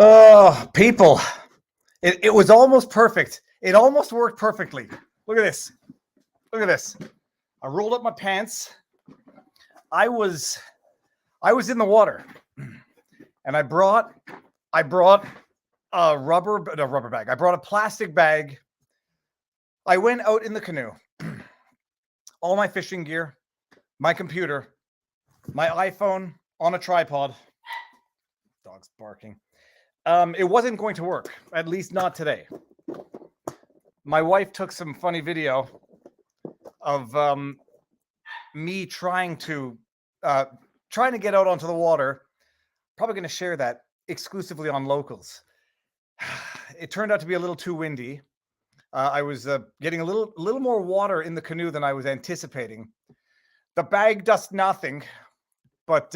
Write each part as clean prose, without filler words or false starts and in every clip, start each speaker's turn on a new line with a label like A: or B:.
A: Oh, people. It was almost perfect. It almost worked perfectly. Look at this. Look at this. I rolled up my pants. I was in the water, and I brought a rubber bag. I brought a plastic bag. I went out in the canoe. All my fishing gear, my computer, my iPhone on a tripod. Dog's barking. It wasn't going to work, at least not today. My wife took some funny video of me trying to get out onto the water. Probably going to share that exclusively on Locals. It turned out to be a little too windy. I was getting a little more water in the canoe than I was anticipating. The bag does nothing, but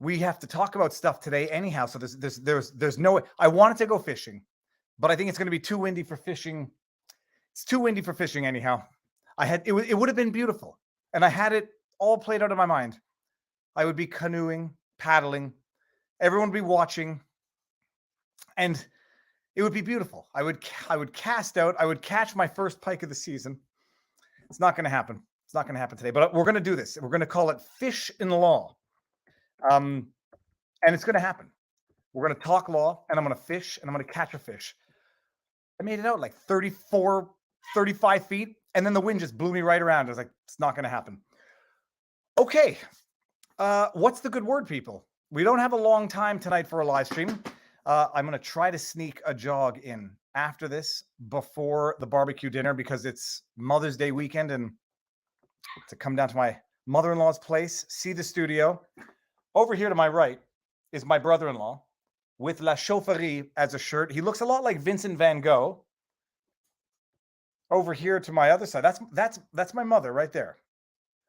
A: we have to talk about stuff today anyhow. So there's no way. I wanted to go fishing, but I think it's going to be too windy for fishing. It's too windy for fishing anyhow. It would have been beautiful, and I had it all played out in my mind. I would be canoeing, paddling, everyone would be watching, and it would be beautiful. I would cast out. I would catch my first pike of the season. It's not going to happen. It's not going to happen today. But we're going to do this. We're going to call it Fish in Law. And it's going to happen. We're going to talk law, and I'm going to fish, and I'm going to catch a fish. I made it out like 34, 35 feet, and then the wind just blew me right around. I was like, it's not going to happen. Okay. What's the good word, people? We don't have a long time tonight for a live stream. I'm going to try to sneak a jog in after this, before the barbecue dinner, because it's Mother's Day weekend, and to come down to my mother-in-law's place, see the studio. Over here to my right is my brother-in-law with La Chaufferie as a shirt. He looks a lot like Vincent van Gogh. Over here to my other side, that's my mother right there.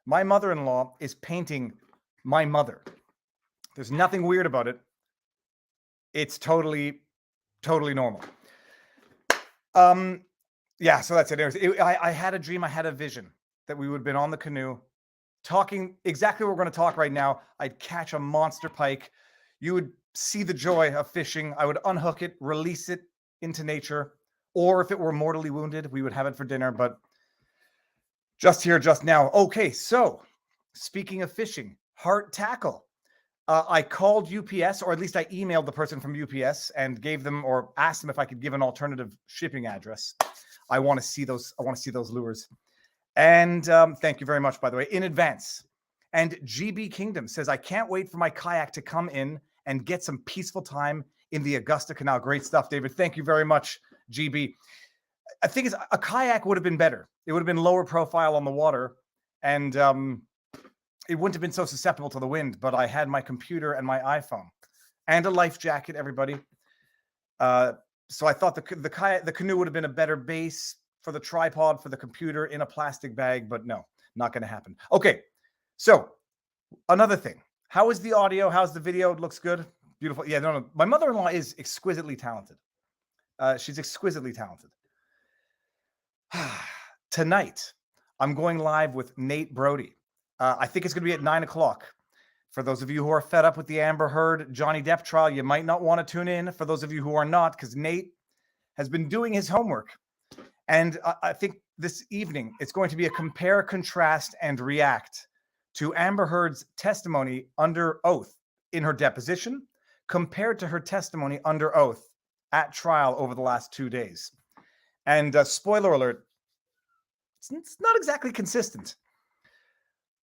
A: My mother-in-law is painting my mother. There's nothing weird about it. It's totally normal. Yeah, so that's it. I had a dream, I had a vision that we would have been on the canoe talking exactly what we're going to talk right now. I'd catch a monster pike. You would see the joy of fishing. I would unhook it, release it into nature. Or if it were mortally wounded, we would have it for dinner. But just here, just now. Okay, so speaking of fishing, Heart Tackle. I called UPS, or at least I emailed the person from UPS and gave them, or asked them if I could give an alternative shipping address. I want to see those. I want to see those lures. And thank you very much, by the way, in advance. And GB Kingdom says, I can't wait for my kayak to come in and get some peaceful time in the Augusta Canal. Great stuff, David. Thank you very much, GB. I think a kayak would have been better. It would have been lower profile on the water, and it wouldn't have been so susceptible to the wind. But I had my computer and my iPhone and a life jacket, everybody. So I thought the canoe would have been a better base for the tripod, for the computer in a plastic bag, but no, not going to happen. Okay, so another thing. How is the audio? How's the video? It looks good. Beautiful. Yeah, no. My mother-in-law is exquisitely talented. She's exquisitely talented. Tonight, I'm going live with Nate Brody. I think it's going to be at 9 o'clock. For those of you who are fed up with the Amber Heard Johnny Depp trial, you might not want to tune in. For those of you who are not, because Nate has been doing his homework. And I think this evening, it's going to be a compare, contrast, and react to Amber Heard's testimony under oath in her deposition compared to her testimony under oath at trial over the last 2 days. And spoiler alert, it's not exactly consistent.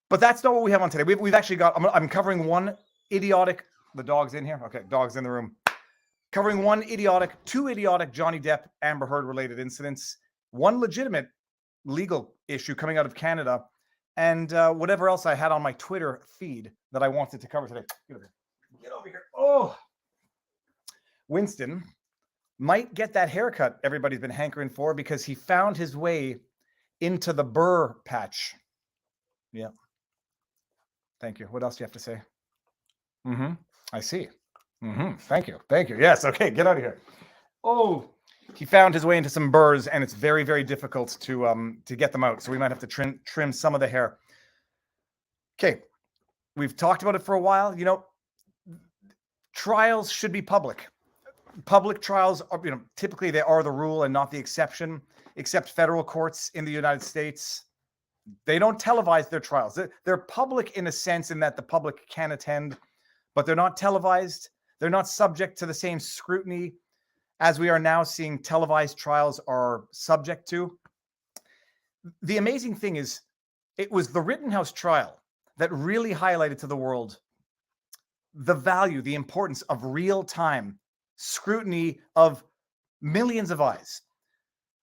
A: But that's not what we have on today. We've actually got, I'm covering one idiotic, the dog's in here? Okay, dog's in the room. Covering two idiotic Johnny Depp, Amber Heard related incidents, one legitimate legal issue coming out of Canada, and whatever else I had on my Twitter feed that I wanted to cover today. Get over here. Oh, Winston might get that haircut everybody's been hankering for, because he found his way into the burr patch. Yeah. Thank you. What else do you have to say? I see. Thank you. Yes. Okay. Get out of here. Oh, he found his way into some burrs, and it's very, very difficult to get them out. So we might have to trim some of the hair. Okay. We've talked about it for a while. You know, trials should be public. Public trials are, typically they are the rule and not the exception, except federal courts in the United States. They don't televise their trials. They're public in a sense in that the public can attend, but they're not televised. They're not subject to the same scrutiny as we are now seeing televised trials are subject to. The amazing thing is, it was the Rittenhouse trial that really highlighted to the world the value, the importance of real-time scrutiny of millions of eyes.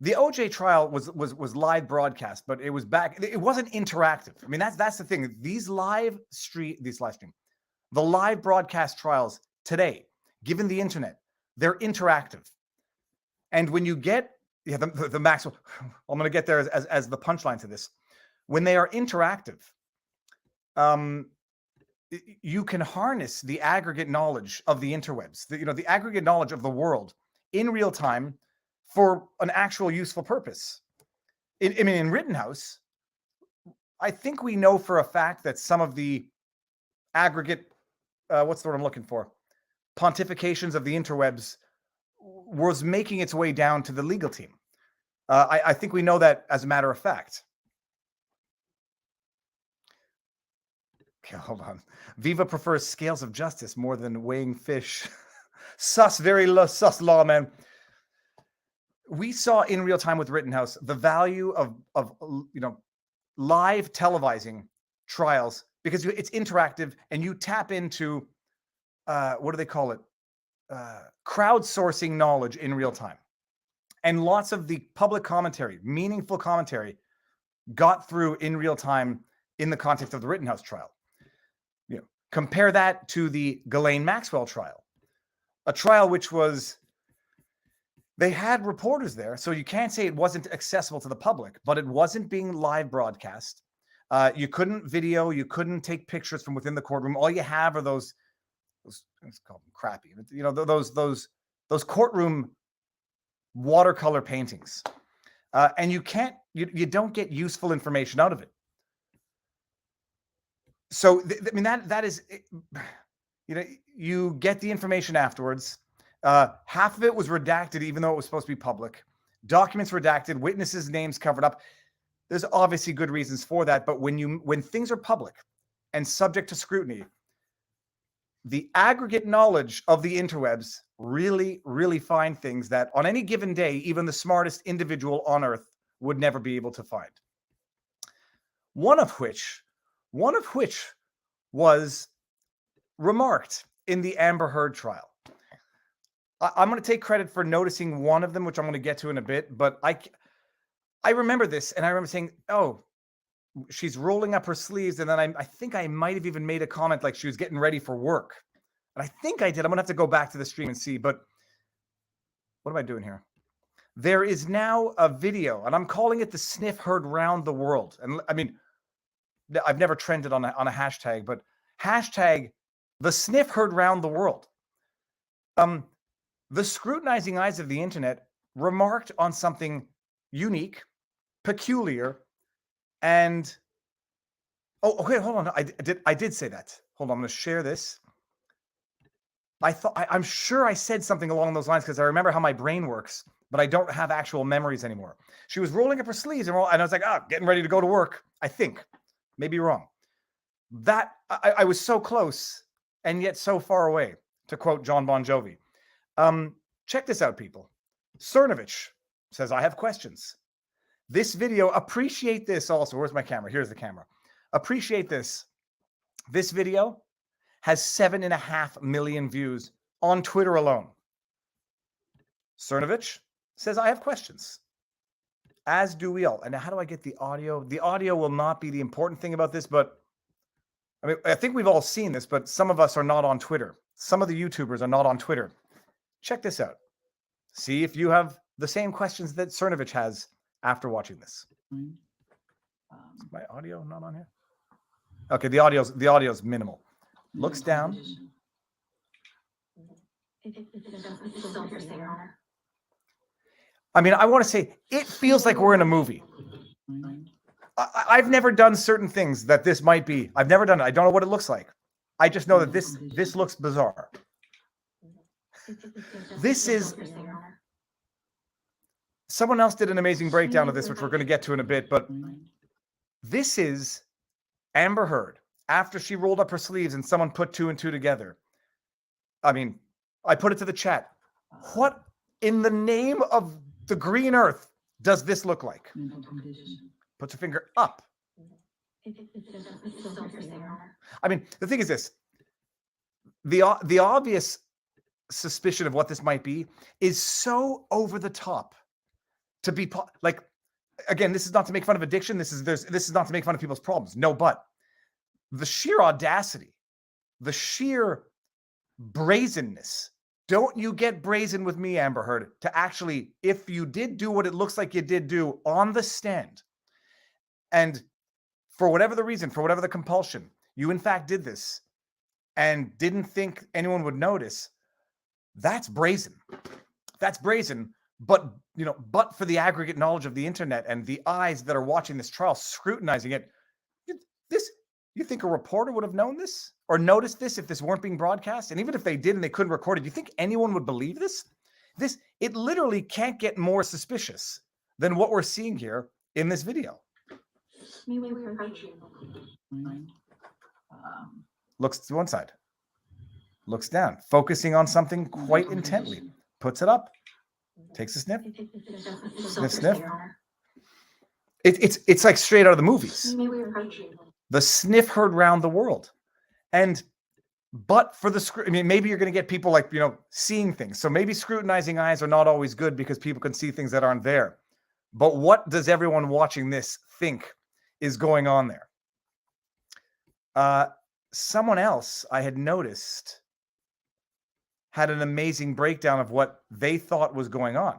A: The OJ trial was live broadcast, but it was it wasn't interactive. I mean, that's the thing. The live broadcast trials today, given the internet, they're interactive. And when you get the maximum, I'm going to get there as the punchline to this. When they are interactive, you can harness the aggregate knowledge of the interwebs, the aggregate knowledge of the world in real time for an actual useful purpose. In Rittenhouse, I think we know for a fact that some of the aggregate, what's the word I'm looking for, pontifications of the interwebs was making its way down to the legal team. I think we know that as a matter of fact. Okay, hold on. Viva prefers scales of justice more than weighing fish. Sus, very sus law, man. We saw in real time with Rittenhouse the value of live televising trials because it's interactive and you tap into what do they call it? Crowdsourcing knowledge in real time. And lots of the public commentary, meaningful commentary, got through in real time in the context of the Rittenhouse trial. Compare that to the Ghislaine Maxwell trial, a trial which was, they had reporters there, so you can't say it wasn't accessible to the public, but it wasn't being live broadcast. You couldn't video, you couldn't take pictures from within the courtroom. All you have are those let's call them crappy, those courtroom watercolor paintings, and you don't get useful information out of it. So that is, you get the information afterwards. Half of it was redacted, even though it was supposed to be public. Documents redacted, witnesses' names covered up. There's obviously good reasons for that, but when things are public and subject to scrutiny, the aggregate knowledge of the interwebs really, really find things that on any given day, even the smartest individual on earth would never be able to find. One of which was remarked in the Amber Heard trial. I'm going to take credit for noticing one of them, which I'm going to get to in a bit, but I remember this, and I remember saying, oh, she's rolling up her sleeves, and then I think I might have even made a comment like she was getting ready for work. And I think I did. I'm going to have to go back to the stream and see, but what am I doing here? There is now a video, and I'm calling it the SNIFFS round the world. And I mean, I've never trended on a hashtag, but hashtag the SNIFFS round the world. The scrutinizing eyes of the internet remarked on something unique, peculiar, and okay, hold on. I did say that. Hold on, I'm going to share this. I'm sure I said something along those lines because I remember how my brain works, but I don't have actual memories anymore. She was rolling up her sleeves and I was like, getting ready to go to work. I think, maybe wrong. That I was so close and yet so far away, to quote John Bon Jovi. Check this out, people. Cernovich says, I have questions. This video, appreciate this also. Where's my camera? Here's the camera. Appreciate this. This video has 7.5 million views on Twitter alone. Cernovich says, I have questions. As do we all. And how do I get the audio? The audio will not be the important thing about this, but I mean, I think we've all seen this, but some of us are not on Twitter. Some of the YouTubers are not on Twitter. Check this out. See if you have the same questions that Cernovich has after watching this. Is my audio not on here? Okay, the audio's minimal. Looks down. I mean, I want to say it feels like we're in a movie. I've never done certain things that this might be. I've never done it. I don't know what it looks like. I just know that this looks bizarre. This is, someone else did an amazing breakdown of this, which we're going to get to in a bit, but this is Amber Heard after she rolled up her sleeves and someone put 2 and 2 together. I mean, I put it to the chat. What in the name of the green earth does this look like? Puts her finger up. I mean, the thing is this. The obvious suspicion of what this might be is so over the top to be like, again, this is not to make fun of addiction. This is not to make fun of people's problems. No, but the sheer audacity, the sheer brazenness. Don't you get brazen with me, Amber Heard, to actually, if you did do what it looks like you did do on the stand, and for whatever the reason, for whatever the compulsion, you in fact did this and didn't think anyone would notice, that's brazen. That's brazen. But, you know, but for the aggregate knowledge of the internet and the eyes that are watching this trial, scrutinizing it, you think a reporter would have known this or noticed this if this weren't being broadcast? And even if they did and they couldn't record it, you think anyone would believe this? It literally can't get more suspicious than what we're seeing here in this video. Looks to one side, looks down, focusing on something quite intently, puts it up, takes a sniff, sniff. It's like straight out of the movies. The sniff heard round the world. But for the, I mean, maybe you're going to get people like, you know, seeing things. So maybe scrutinizing eyes are not always good because people can see things that aren't there. But what does everyone watching this think is going on there? Someone else I had noticed had an amazing breakdown of what they thought was going on.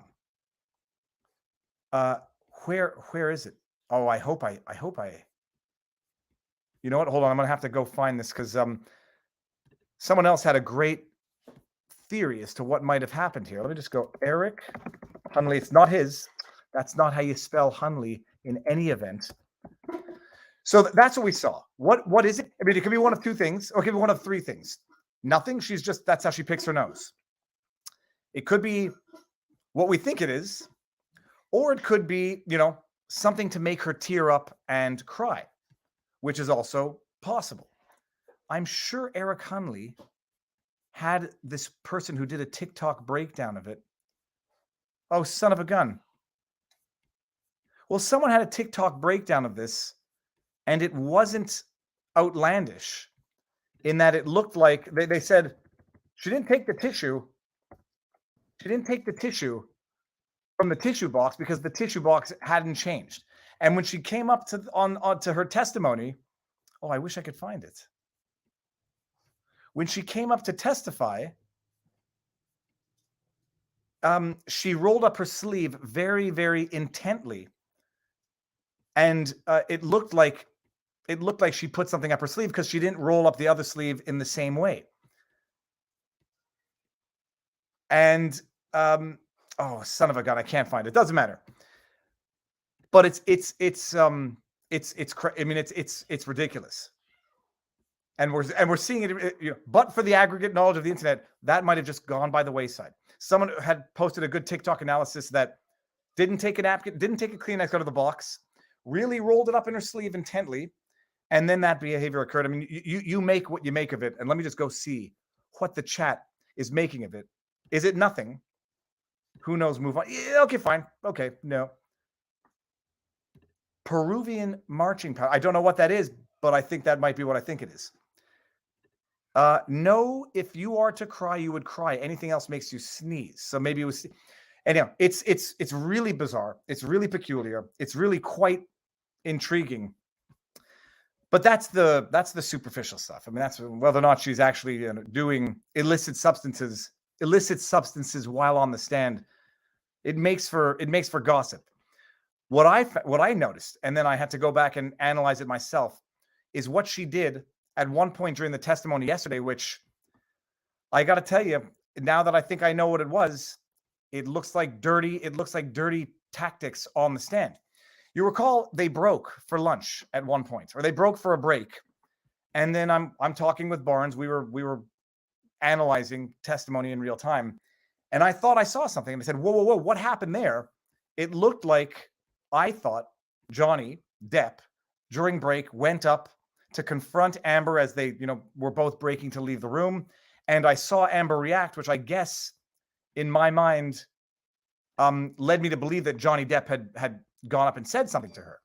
A: Where is it? Oh, I hope I, you know what? Hold on. I'm going to have to go find this because someone else had a great theory as to what might have happened here. Let me just go. Eric Hunley. It's not his. That's not how you spell Hunley in any event. So that's what we saw. What is it? I mean, it could be one of 2 things. Or it could be one of 3 things. Nothing. That's how she picks her nose. It could be what we think it is. Or it could be, you know, something to make her tear up and cry, which is also possible. I'm sure Eric Hunley had this person who did a TikTok breakdown of it. Oh, son of a gun. Well, someone had a TikTok breakdown of this, and it wasn't outlandish in that it looked like they said she didn't take the tissue. She didn't take the tissue from the tissue box because the tissue box hadn't changed. And when she came up to her testimony, oh, I wish I could find it. When she came up to testify, she rolled up her sleeve very, very intently, and it looked like she put something up her sleeve because she didn't roll up the other sleeve in the same way. And oh, son of a gun, I can't find it. Doesn't matter. But it's ridiculous. And we're seeing it, you know, but for the aggregate knowledge of the internet, that might have just gone by the wayside. Someone had posted a good TikTok analysis that didn't take a napkin, didn't take a Kleenex out of the box, really rolled it up in her sleeve intently, and then that behavior occurred. I mean, you make what you make of it, and let me just go see what the chat is making of it. Is it nothing? Who knows? Move on. Yeah, okay, fine. Okay, no. Peruvian marching powder. I don't know what that is, but I think that might be what I think it is. No, if you are to cry, you would cry. Anything else makes you sneeze. So maybe it was. Anyhow, it's really bizarre. It's really peculiar. It's really quite intriguing. But that's the superficial stuff. I mean, that's whether or not she's actually, you know, doing illicit substances while on the stand. It makes for gossip. What I noticed, and then I had to go back and analyze it myself, is what she did at one point during the testimony yesterday, which I got to tell you, now that I think I know what it was, it looks like dirty tactics on the stand. You recall they broke for lunch at one point, or they broke for a break. And then I'm talking with Barnes. We were analyzing testimony in real time. And I thought I saw something. And I said, whoa, what happened there? It looked like I thought Johnny Depp, during break, went up to confront Amber as they, were both breaking to leave the room. And I saw Amber react, which I guess in my mind led me to believe that Johnny Depp had gone up and said something to her.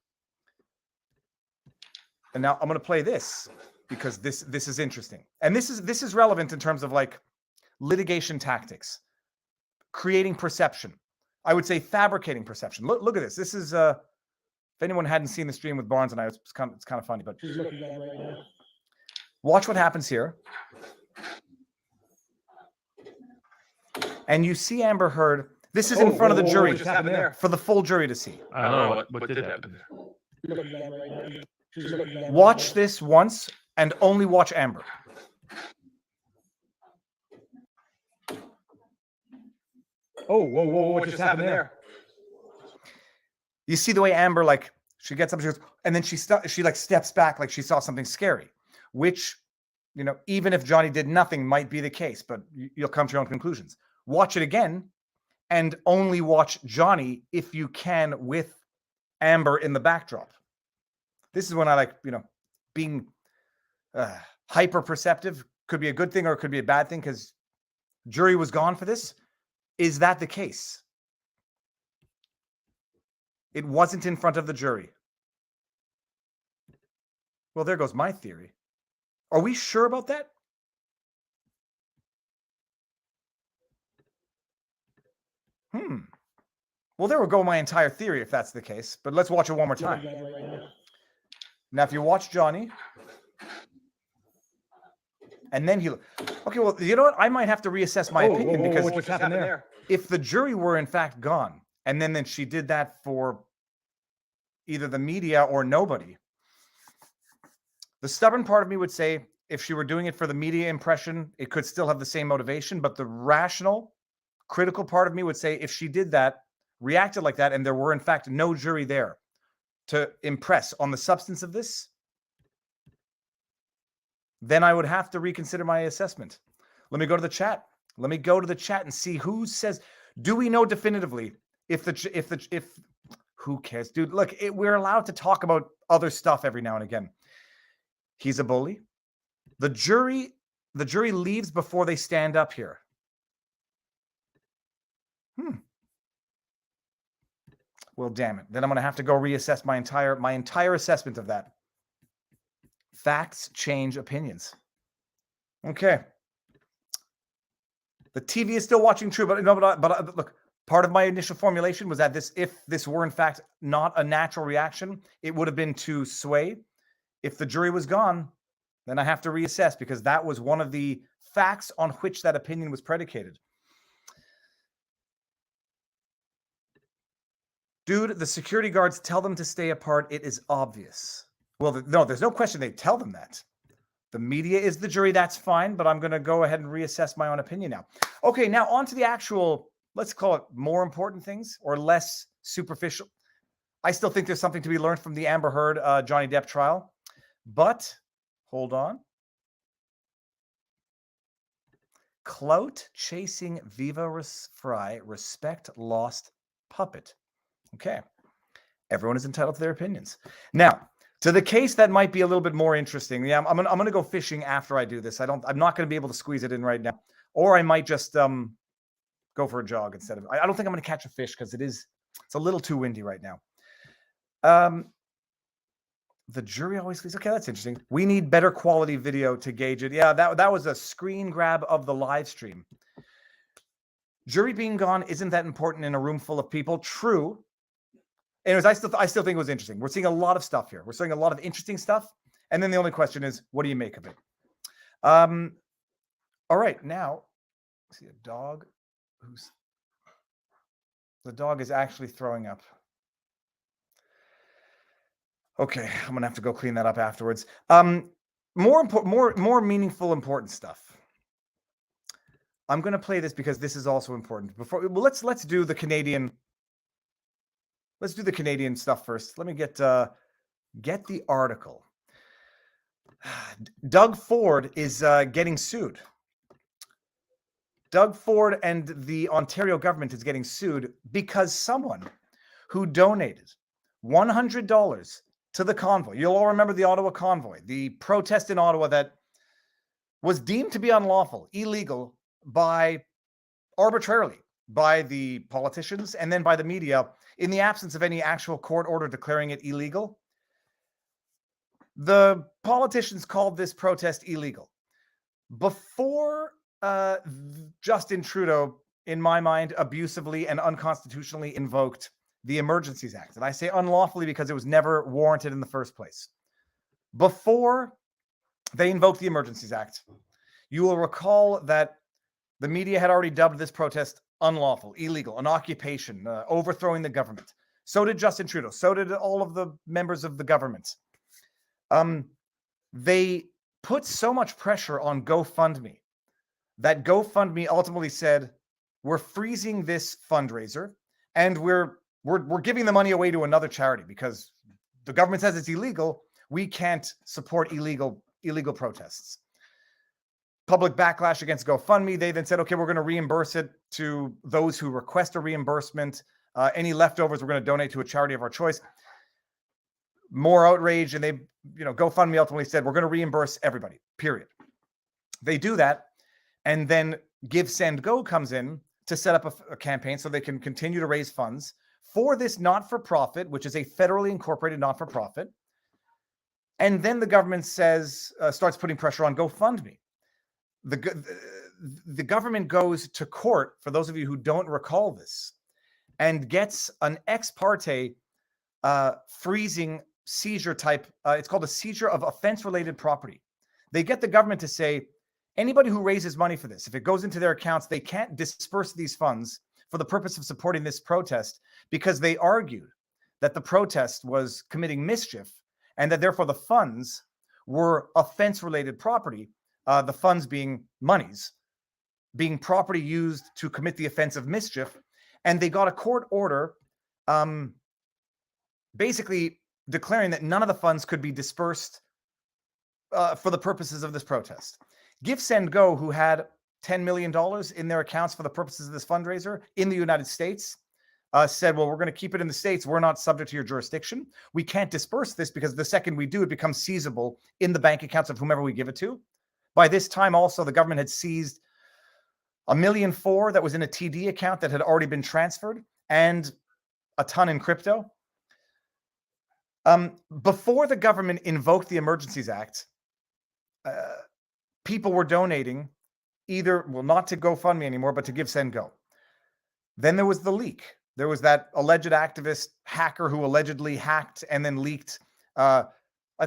A: And now I'm going to play this because this is interesting. And this is relevant in terms of like litigation tactics, creating perception. I would say fabricating perception. Look at this. This is if anyone hadn't seen the stream with Barnes and I, it's kind of funny, but watch what happens here. And you see Amber Heard. This is in front of the jury for the full jury to see.
B: I don't know what did happen there.
A: Watch this once and only watch Amber.
B: Oh, whoa, what just happened there?
A: You see the way Amber, like, she gets up, she goes, and then she steps back like she saw something scary, which, even if Johnny did nothing, might be the case, but you'll come to your own conclusions. Watch it again and only watch Johnny if you can with Amber in the backdrop. This is when I like, being hyper perceptive. Could be a good thing or it could be a bad thing because jury was gone for this. Is that the case? It wasn't in front of the jury. Well, there goes my theory. Are we sure about that? Well, there will go my entire theory if that's the case. But let's watch it one more time. Now, if you watch Johnny, and then okay, well, you know what? I might have to reassess my opinion because
B: what just happened there?
A: If the jury were in fact gone, and then she did that for either the media or nobody, the stubborn part of me would say if she were doing it for the media impression, it could still have the same motivation. But the rational, critical part of me would say if she did that, reacted like that, and there were in fact no jury there to impress on the substance of this, then I would have to reconsider my assessment. Let me go to the chat. Let me go to the chat and see who says, do we know definitively if who cares? Dude, look, we're allowed to talk about other stuff every now and again. He's a bully. The jury leaves before they stand up here. Well, damn it. Then I'm going to have to go reassess my entire assessment of that. Facts change opinions. Okay. The TV is still watching true, but look, part of my initial formulation was that if this were in fact not a natural reaction, it would have been to sway. If the jury was gone, then I have to reassess because that was one of the facts on which that opinion was predicated. Dude, the security guards tell them to stay apart. It is obvious. Well, no, there's no question they tell them that. The media is the jury. That's fine, but I'm going to go ahead and reassess my own opinion now. Okay, now on to the actual, let's call it more important things or less superficial. I still think there's something to be learned from the Amber Heard, Johnny Depp trial. But hold on. Clout chasing Viva Frei, respect lost puppet. Okay. Everyone is entitled to their opinions. Now, to the case that might be a little bit more interesting. Yeah, I'm gonna go fishing after I do this. I'm not gonna be able to squeeze it in right now. Or I might just go for a jog instead of. I don't think I'm gonna catch a fish because it's a little too windy right now. The jury always leaves. Okay, that's interesting. We need better quality video to gauge it. Yeah, that was a screen grab of the live stream. Jury being gone isn't that important in a room full of people. True. Anyways, I still think it was interesting. We're seeing a lot of stuff here. We're seeing a lot of interesting stuff. And then the only question is, what do you make of it? All right, now, see a dog the dog is actually throwing up. Okay, I'm gonna have to go clean that up afterwards. More meaningful, important stuff. I'm gonna play this because this is also important. Let's do the Canadian. Let's do the Canadian stuff first. Let me get the article. Doug Ford is getting sued. Doug Ford and the Ontario government is getting sued because someone who donated $100 to the convoy. You'll all remember the Ottawa convoy, the protest in Ottawa that was deemed to be unlawful, illegal arbitrarily by the politicians and then by the media in the absence of any actual court order declaring it illegal. The politicians called this protest illegal. Before Justin Trudeau, in my mind, abusively and unconstitutionally invoked the Emergencies Act. And I say unlawfully because it was never warranted in the first place. Before they invoked the Emergencies Act, you will recall that the media had already dubbed this protest unlawful, illegal, an occupation, overthrowing the government. So did Justin Trudeau. So did all of the members of the government. They put so much pressure on GoFundMe that GoFundMe ultimately said, we're freezing this fundraiser and we're giving the money away to another charity because the government says it's illegal. We can't support illegal protests. Public backlash against GoFundMe. They then said, okay, we're going to reimburse it to those who request a reimbursement. Any leftovers, we're going to donate to a charity of our choice. More outrage, and they, GoFundMe ultimately said, we're going to reimburse everybody, period. They do that, and then Give, Send, Go comes in to set up a campaign so they can continue to raise funds for this not-for-profit, which is a federally incorporated not-for-profit. And then the government says, starts putting pressure on GoFundMe. The government goes to court, for those of you who don't recall this, and gets an ex parte freezing seizure type. It's called a seizure of offense-related property. They get the government to say, anybody who raises money for this, if it goes into their accounts, they can't disperse these funds for the purpose of supporting this protest because they argued that the protest was committing mischief and that therefore the funds were offense-related property, the funds being monies, being property used to commit the offense of mischief. And they got a court order basically declaring that none of the funds could be dispersed for the purposes of this protest. Give, Send, Go, who had $10 million in their accounts for the purposes of this fundraiser in the United States, said, well, we're going to keep it in the States. We're not subject to your jurisdiction. We can't disperse this because the second we do, it becomes seizable in the bank accounts of whomever we give it to. By this time, also, the government had seized $1.4 million that was in a TD account that had already been transferred and a ton in crypto. Before the government invoked the Emergencies Act, people were donating not to GoFundMe anymore, but to Give, Send, Go. Then there was the leak. There was that alleged activist hacker who allegedly hacked and then leaked, I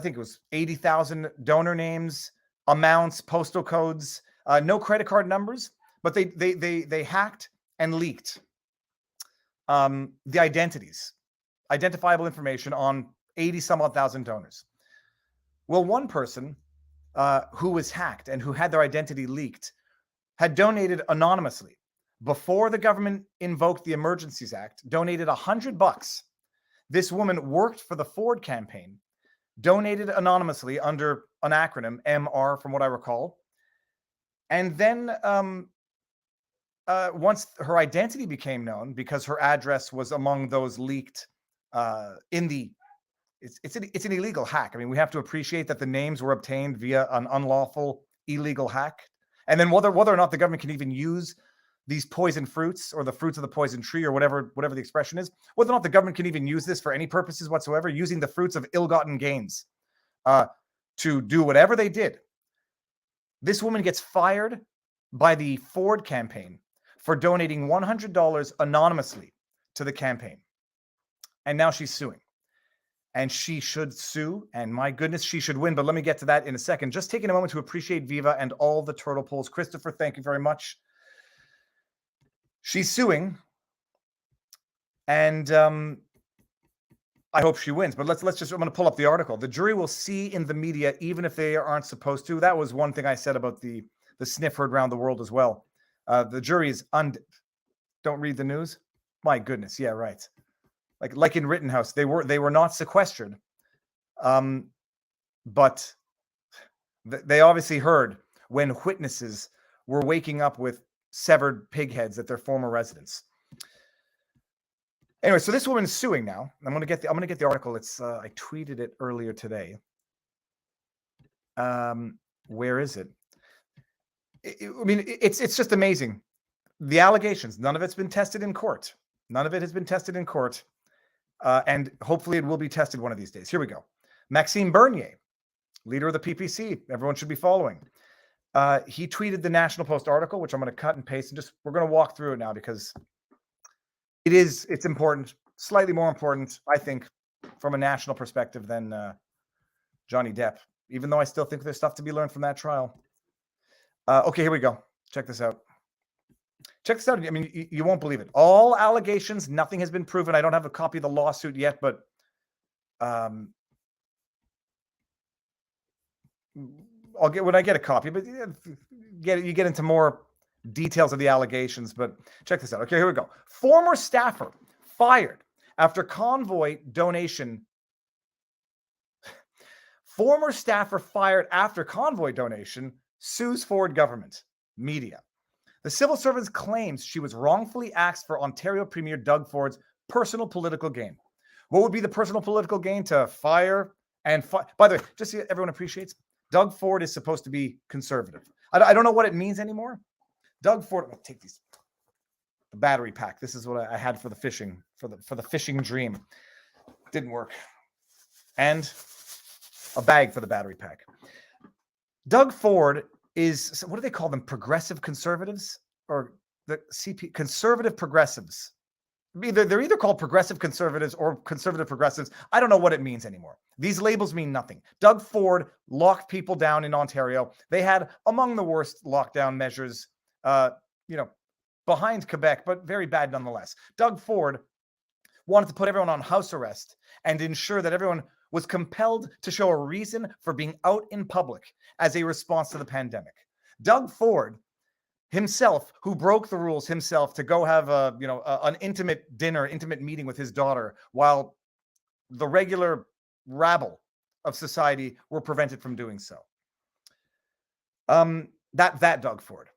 A: think it was 80,000 donor names, amounts, postal codes, no credit card numbers, but they hacked and leaked the identifiable information on 80 some odd thousand donors. Well, one person who was hacked and who had their identity leaked had donated anonymously before the government invoked the Emergencies Act, donated $100. This woman worked for the Ford campaign, donated anonymously under an acronym, MR, from what I recall. And then once her identity became known, because her address was among those leaked it's an illegal hack. I mean, we have to appreciate that the names were obtained via an unlawful, illegal hack. And then whether or not the government can even use these poison fruits or the fruits of the poison tree or whatever the expression is, whether or not the government can even use this for any purposes whatsoever, using the fruits of ill-gotten gains to do whatever they did. This woman gets fired by the Ford campaign for donating $100 anonymously to the campaign. And now she's suing. And she should sue, and my goodness, she should win. But let me get to that in a second. Just taking a moment to appreciate Viva and all the turtle polls. Christopher, thank you very much. She's suing, and I hope she wins. But let's just, I'm going to pull up the article. The jury will see in the media, even if they aren't supposed to. That was one thing I said about the SNIFFS around the world as well. The jury is don't read the news. My goodness, yeah, right. Like in Rittenhouse, they were not sequestered, but they obviously heard when witnesses were waking up with severed pig heads at their former residence. Anyway, so this woman's suing now. I'm gonna get the article. It's I tweeted it earlier today. Where is it? I mean, it's just amazing. The allegations, none of it's been tested in court. None of it has been tested in court. And hopefully it will be tested one of these days. Here we go. Maxime Bernier, leader of the PPC. Everyone should be following. He tweeted the National Post article, which I'm going to cut and paste, and we're going to walk through it now because it's important, slightly more important, I think, from a national perspective than Johnny Depp, even though I still think there's stuff to be learned from that trial. Okay, here we go. Check this out. Check this out. I mean, you won't believe it. All allegations, nothing has been proven. I don't have a copy of the lawsuit yet, but I'll get when I get a copy. But you get into more details of the allegations. But check this out. Okay, here we go. Former staffer fired after convoy donation. Former staffer fired after convoy donation sues Ford government. Media. The civil servant claims she was wrongfully axed for Ontario Premier Doug Ford's personal political gain. What would be the personal political gain? To fire and by the way, just so everyone appreciates, Doug Ford is supposed to be conservative. I don't know what it means anymore. Doug Ford, I'll take the battery pack. This is what I had for the fishing, for the fishing dream. Didn't work. And a bag for the battery pack. Doug Ford is, what do they call them? Progressive conservatives or the CP conservative progressives. They're either called progressive conservatives or conservative progressives. I don't know what it means anymore. These labels mean nothing. Doug Ford locked people down in Ontario. They had among the worst lockdown measures, behind Quebec, but very bad nonetheless. Doug Ford wanted to put everyone on house arrest and ensure that everyone was compelled to show a reason for being out in public as a response to the pandemic. Doug Ford himself, who broke the rules himself to go have an intimate meeting with his daughter while the regular rabble of society were prevented from doing so. That Doug Ford.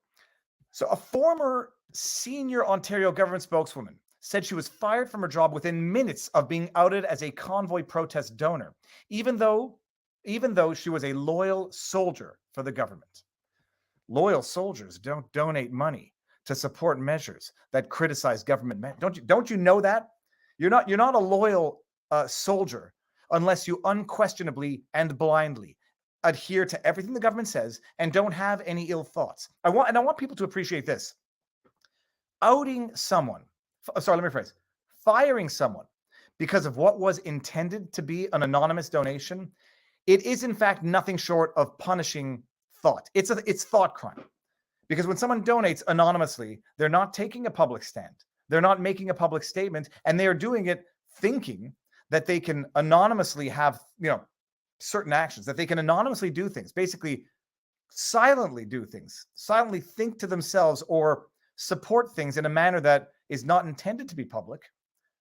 A: So a former senior Ontario government spokeswoman said she was fired from her job within minutes of being outed as a convoy protest donor, even though she was a loyal soldier for the government. Loyal soldiers don't donate money to support measures that criticize government. Don't you know that? You're not a loyal soldier unless you unquestionably and blindly adhere to everything the government says and don't have any ill thoughts. I want people to appreciate this. Firing someone because of what was intended to be an anonymous donation, it is in fact nothing short of punishing thought. It's thought crime. Because when someone donates anonymously, they're not taking a public stand. They're not making a public statement, and they are doing it thinking that they can anonymously have, certain actions, that they can anonymously do things, basically silently do things, silently think to themselves or support things in a manner that is not intended to be public,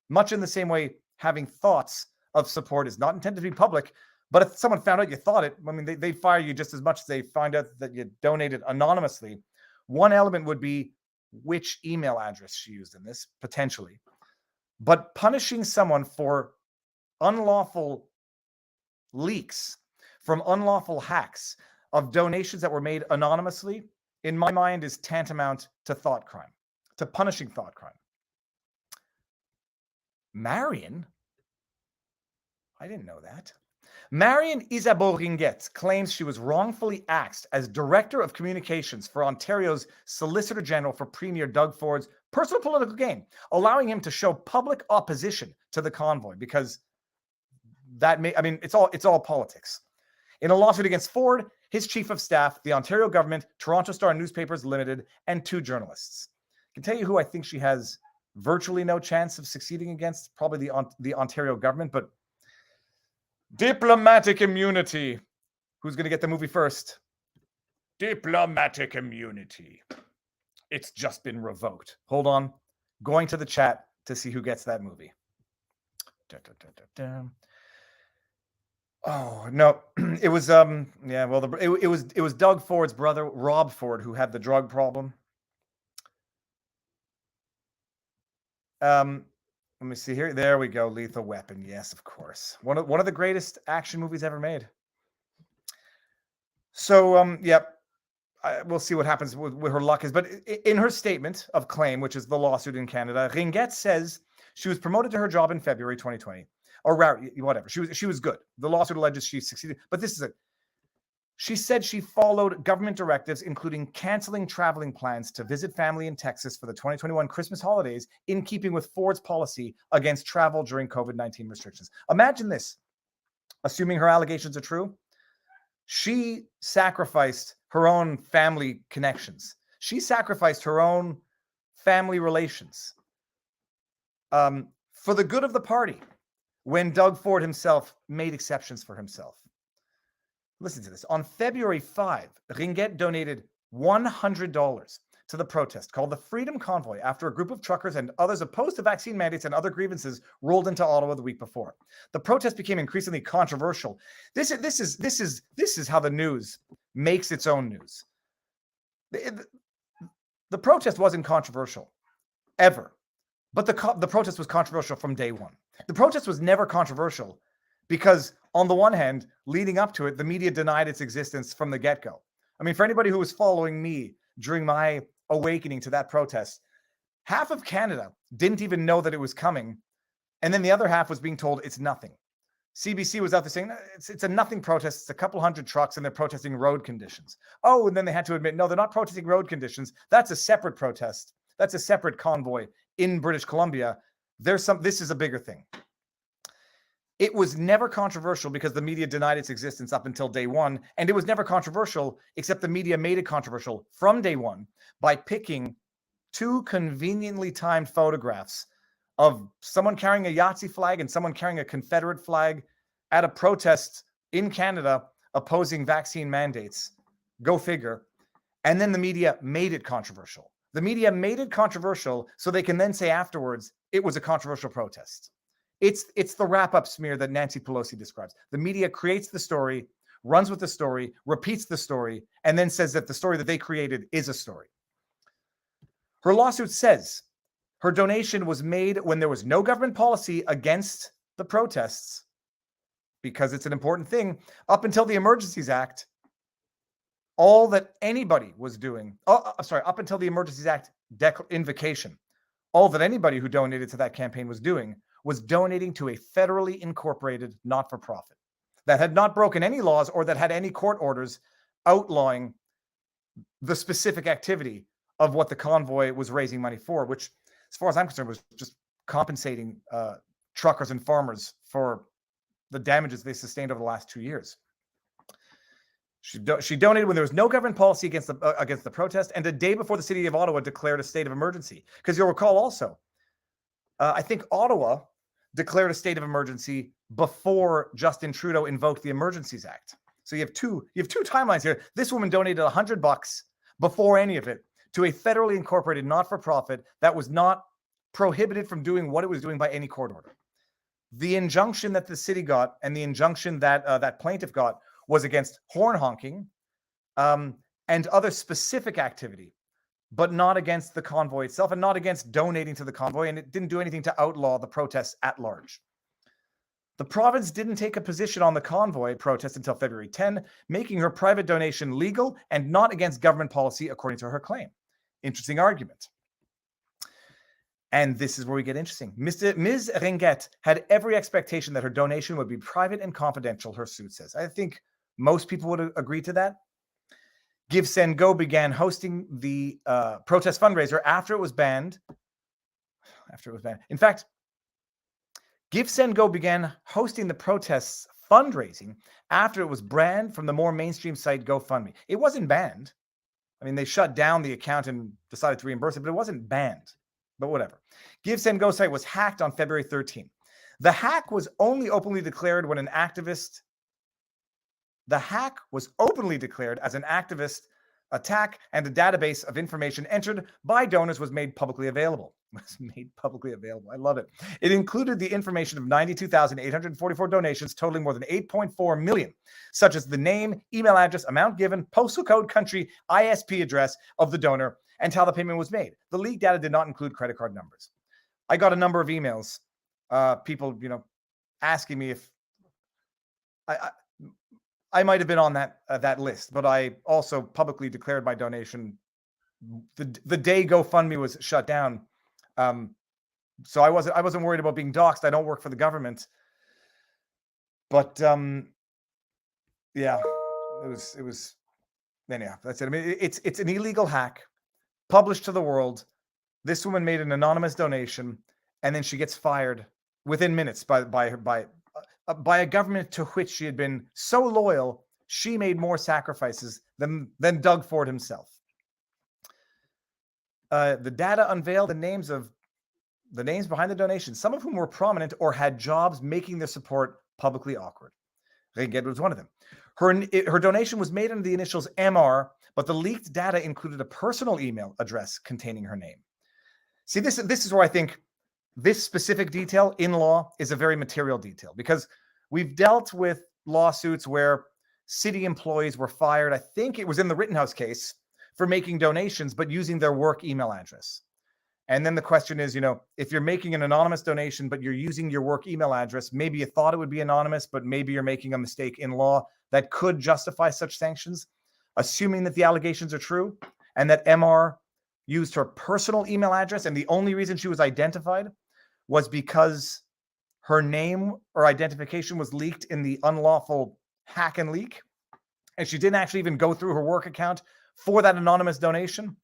A: much in the same way having thoughts of support is not intended to be public. But if someone found out you thought it, I mean, they fire you just as much as they find out that you donated anonymously. One element would be which email address she used in this, potentially. But punishing someone for unlawful leaks, from unlawful hacks of donations that were made anonymously, in my mind, is tantamount to thought crime, to punishing thought crime. Marion? I didn't know that. Marion Isabeau Ringuette claims she was wrongfully axed as Director of Communications for Ontario's Solicitor General for Premier Doug Ford's personal political gain, allowing him to show public opposition to the convoy because it's all politics. In a lawsuit against Ford, his chief of staff, the Ontario government, Toronto Star Newspapers Limited, and 2 journalists. I can tell you who I think she has virtually no chance of succeeding against, probably the Ontario government, but diplomatic immunity. Who's going to get the movie first? Diplomatic immunity. It's just been revoked. Hold on. Going to the chat to see who gets that movie. Oh, no. It was it was Doug Ford's brother, Rob Ford, who had the drug problem. Let me see here. There we go. Lethal Weapon. Yes, of course. One of the greatest action movies ever made. So, yep. We'll see what happens with her luck is. But in her statement of claim, which is the lawsuit in Canada, Ringuette says she was promoted to her job in February 2020, or whatever. She was good. The lawsuit alleges she succeeded. But this is it. She said she followed government directives, including canceling traveling plans to visit family in Texas for the 2021 Christmas holidays, in keeping with Ford's policy against travel during COVID-19 restrictions. Imagine this. Assuming her allegations are true, she sacrificed her own family connections. She sacrificed her own family relations for the good of the party when Doug Ford himself made exceptions for himself. Listen to this. On February 5, Ringuette donated $100 to the protest called the Freedom Convoy after a group of truckers and others opposed to vaccine mandates and other grievances rolled into Ottawa the week before. The protest became increasingly controversial. This is how the news makes its own news. The protest wasn't controversial ever, but the protest was controversial from day one. The protest was never controversial because, on the one hand, leading up to it, the media denied its existence from the get-go. I mean, for anybody who was following me during my awakening to that protest, half of Canada didn't even know that it was coming, and then the other half was being told it's nothing. CBC was out there saying it's a nothing protest. It's a couple hundred trucks, and they're protesting road conditions. Oh, and then they had to admit, no, they're not protesting road conditions. That's a separate protest. That's a separate convoy in British Columbia. This is a bigger thing. It was never controversial because the media denied its existence up until day one. And it was never controversial, except the media made it controversial from day one by picking two conveniently timed photographs of someone carrying a Yahtzee flag and someone carrying a Confederate flag at a protest in Canada opposing vaccine mandates. Go figure. And then the media made it controversial. The media made it controversial so they can then say afterwards, it was a controversial protest. It's the wrap-up smear that Nancy Pelosi describes. The media creates the story, runs with the story, repeats the story, and then says that the story that they created is a story. Her lawsuit says her donation was made when there was no government policy against the protests, because it's an important thing. Up until the Emergencies Act, all that anybody was doing, up until the Emergencies Act invocation, all that anybody who donated to that campaign was doing was donating to a federally incorporated not-for-profit that had not broken any laws or that had any court orders outlawing the specific activity of what the convoy was raising money for, which, as far as I'm concerned, was just compensating truckers and farmers for the damages they sustained over the last 2 years. She donated when there was no government policy against the protest, and a day before the city of Ottawa declared a state of emergency. Because you'll recall also, I think Ottawa declared a state of emergency before Justin Trudeau invoked the Emergencies Act. So you have two timelines here. This woman donated $100 before any of it to a federally incorporated not-for-profit that was not prohibited from doing what it was doing by any court order. The injunction that the city got and the injunction that that plaintiff got was against horn honking and other specific activity, but not against the convoy itself and not against donating to the convoy, and it didn't do anything to outlaw the protests at large. The province didn't take a position on the convoy protest until February 10, making her private donation legal and not against government policy, according to her claim. Interesting argument. And this is where we get interesting. Ms. Ringuette had every expectation that her donation would be private and confidential, her suit says. I think most people would agree to that. Give Send Go began hosting the protest fundraiser after it was banned. In fact, Give Send Go began hosting the protests fundraising after it was banned from the more mainstream site GoFundMe. It wasn't banned. I mean, they shut down the account and decided to reimburse it, but it wasn't banned. But whatever. Give Send Go site was hacked on February 13. The hack was only openly declared when an activist. The hack was openly declared as an activist attack, and a database of information entered by donors was made publicly available. I love it. It included the information of 92,844 donations totaling more than 8.4 million, such as the name, email address, amount given, postal code, country, ISP address of the donor, and how the payment was made. The leaked data did not include credit card numbers. I got a number of emails, people, asking me if I might have been on that list, but I also publicly declared my donation the day GoFundMe was shut down. So I wasn't worried about being doxxed. I don't work for the government, but yeah, it was. Anyhow, that's it. I mean, it's an illegal hack published to the world. This woman made an anonymous donation, and then she gets fired within minutes by a government to which she had been so loyal. She made more sacrifices than Doug Ford himself. The data unveiled the names behind the donation, some of whom were prominent or had jobs, making their support publicly awkward. Ringuet was one of them. Her donation was made under the initials MR, but the leaked data included a personal email address containing her name. See, this is where I think this specific detail in law is a very material detail, because we've dealt with lawsuits where city employees were fired. I think it was in the Rittenhouse case for making donations, but using their work email address. And then the question is, if you're making an anonymous donation, but you're using your work email address, maybe you thought it would be anonymous, but maybe you're making a mistake in law that could justify such sanctions, assuming that the allegations are true and that MR used her personal email address. And the only reason she was identified was because her name or identification was leaked in the unlawful hack and leak. And she didn't actually even go through her work account for that anonymous donation.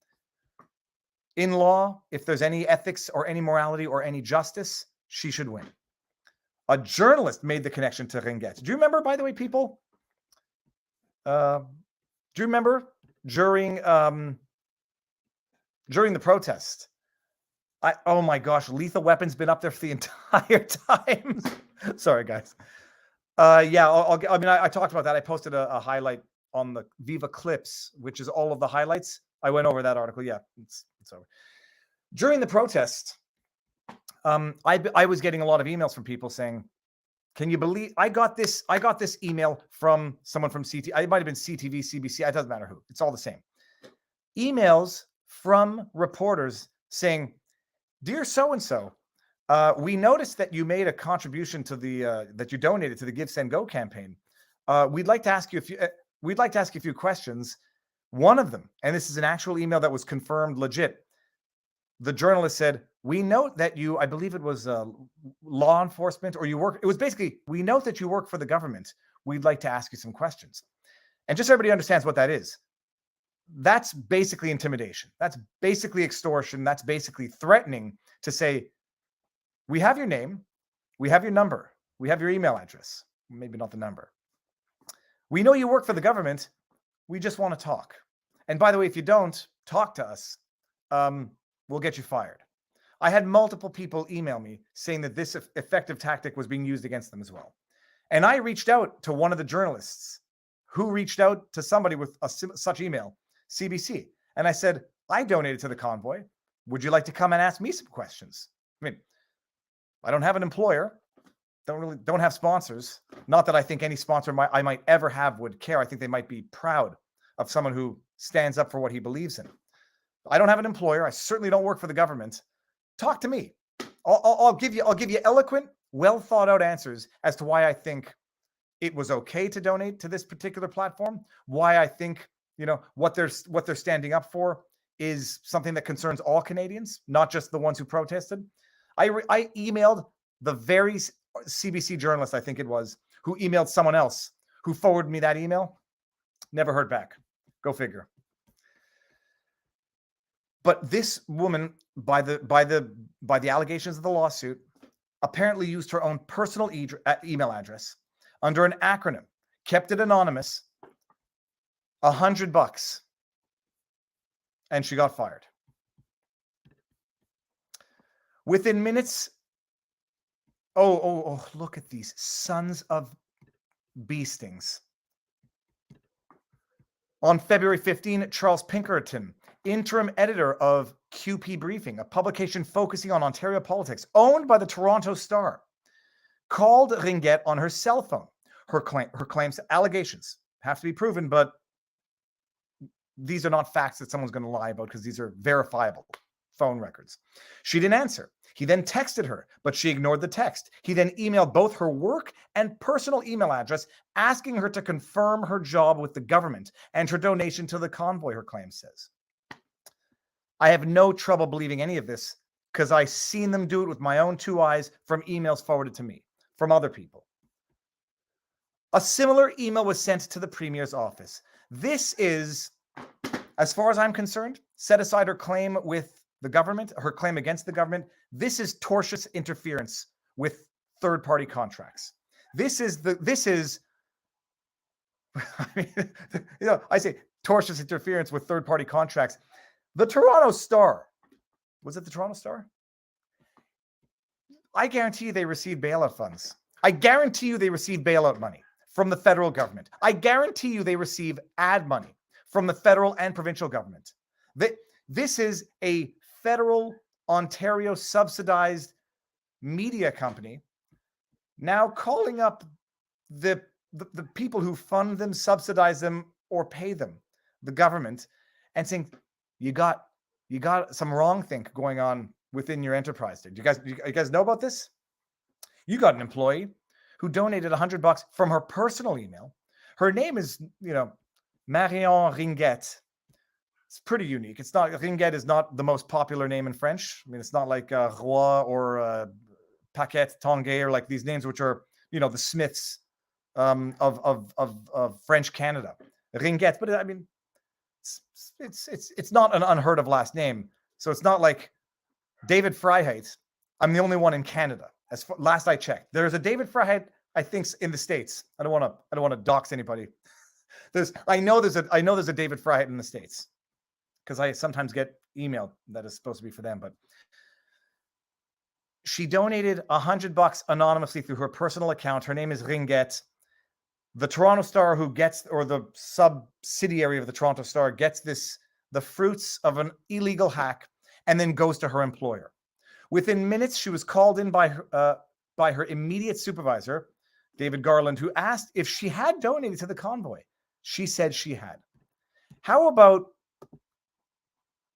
A: In law, if there's any ethics or any morality or any justice, she should win. A journalist made the connection to Ringuet. Do you remember, by the way, people? Do you remember during the protest? Oh my gosh, Lethal Weapon's been up there for the entire time. Sorry, guys. Yeah, I talked about that. I posted a highlight on the Viva Clips, which is all of the highlights. I went over that article. Yeah, it's over. During the protest, I was getting a lot of emails from people saying, "Can you believe I got this email from someone from CT? It might have been CTV, CBC. It doesn't matter who. It's all the same. Emails from reporters saying, "Dear so and so, we noticed that you made a contribution to the that you donated to the Give Send Go campaign. We'd like to ask you a few questions." One of them, and this is an actual email that was confirmed legit. The journalist said, "We note that you," I believe it was law enforcement, or you work. It was basically, "We note that you work for the government. We'd like to ask you some questions." And just so everybody understands what that is, that's basically intimidation. That's basically extortion. That's basically threatening to say, "We have your name. We have your number. We have your email address." Maybe not the number. "We know you work for the government. We just want to talk. And by the way, if you don't talk to us, we'll get you fired." I had multiple people email me saying that this effective tactic was being used against them as well. And I reached out to one of the journalists who reached out to somebody with such email, CBC. And I said, "I donated to the convoy. Would you like to come and ask me some questions?" I mean, I don't have an employer. Don't have sponsors. Not that I think any sponsor I might ever have would care. I think they might be proud of someone who stands up for what he believes in. I don't have an employer. I certainly don't work for the government. Talk to me. I'll give you eloquent, well thought out answers as to why I think it was okay to donate to this particular platform. Why I think what they're standing up for is something that concerns all Canadians, not just the ones who protested. I emailed the very CBC journalist, I think it was, who emailed someone else who forwarded me that email. Never heard back. Go figure. But this woman, by the allegations of the lawsuit, apparently used her own personal email address under an acronym, kept it anonymous, $100, and she got fired. Within minutes, oh, look at these sons of beastings. On February 15, Charles Pinkerton, interim editor of QP Briefing, a publication focusing on Ontario politics, owned by the Toronto Star, called Ringuet on her cell phone. Her claims, allegations have to be proven, but these are not facts that someone's going to lie about because these are verifiable phone records. She didn't answer. He then texted her, but she ignored the text. He then emailed both her work and personal email address, asking her to confirm her job with the government and her donation to the convoy, her claim says. I have no trouble believing any of this because I've seen them do it with my own two eyes from emails forwarded to me from other people. A similar email was sent to the Premier's office. This is, as far as I'm concerned, set aside her claim with the government, her claim against the government. This is tortious interference with third-party contracts. This is, I mean, I say tortious interference with third-party contracts. The Toronto Star, was it the Toronto Star? I guarantee you they received bailout funds. I guarantee you they received bailout money from the federal government. I guarantee you they receive ad money from the federal and provincial government. This is a federal Ontario subsidized media company now calling up the people who fund them, subsidize them, or pay them, the government, and saying, you got some wrong think going on within your enterprise. Do you guys know about this? You got an employee who donated $100 from her personal email. Her name is, Marion Ringuette. It's pretty unique. It's not, Ringuette is not the most popular name in French. I mean, it's not like Roy or Paquette Tanguay or like these names which are, the Smiths of French Canada. Ringuette, but I mean, it's not an unheard of last name. So it's not like David Freiheit. I'm the only one in Canada. Last I checked, there's a David Freiheit, I think, in the States. I don't want to dox anybody. I know there's a David Freiheit in the States because I sometimes get email that is supposed to be for them. But she donated $100 anonymously through her personal account. Her name is Ringuette. The Toronto Star, or the subsidiary of the Toronto Star, gets the fruits of an illegal hack and then goes to her employer. Within minutes, she was called in by her immediate supervisor, David Garland, who asked if she had donated to the convoy. She said she had. How about,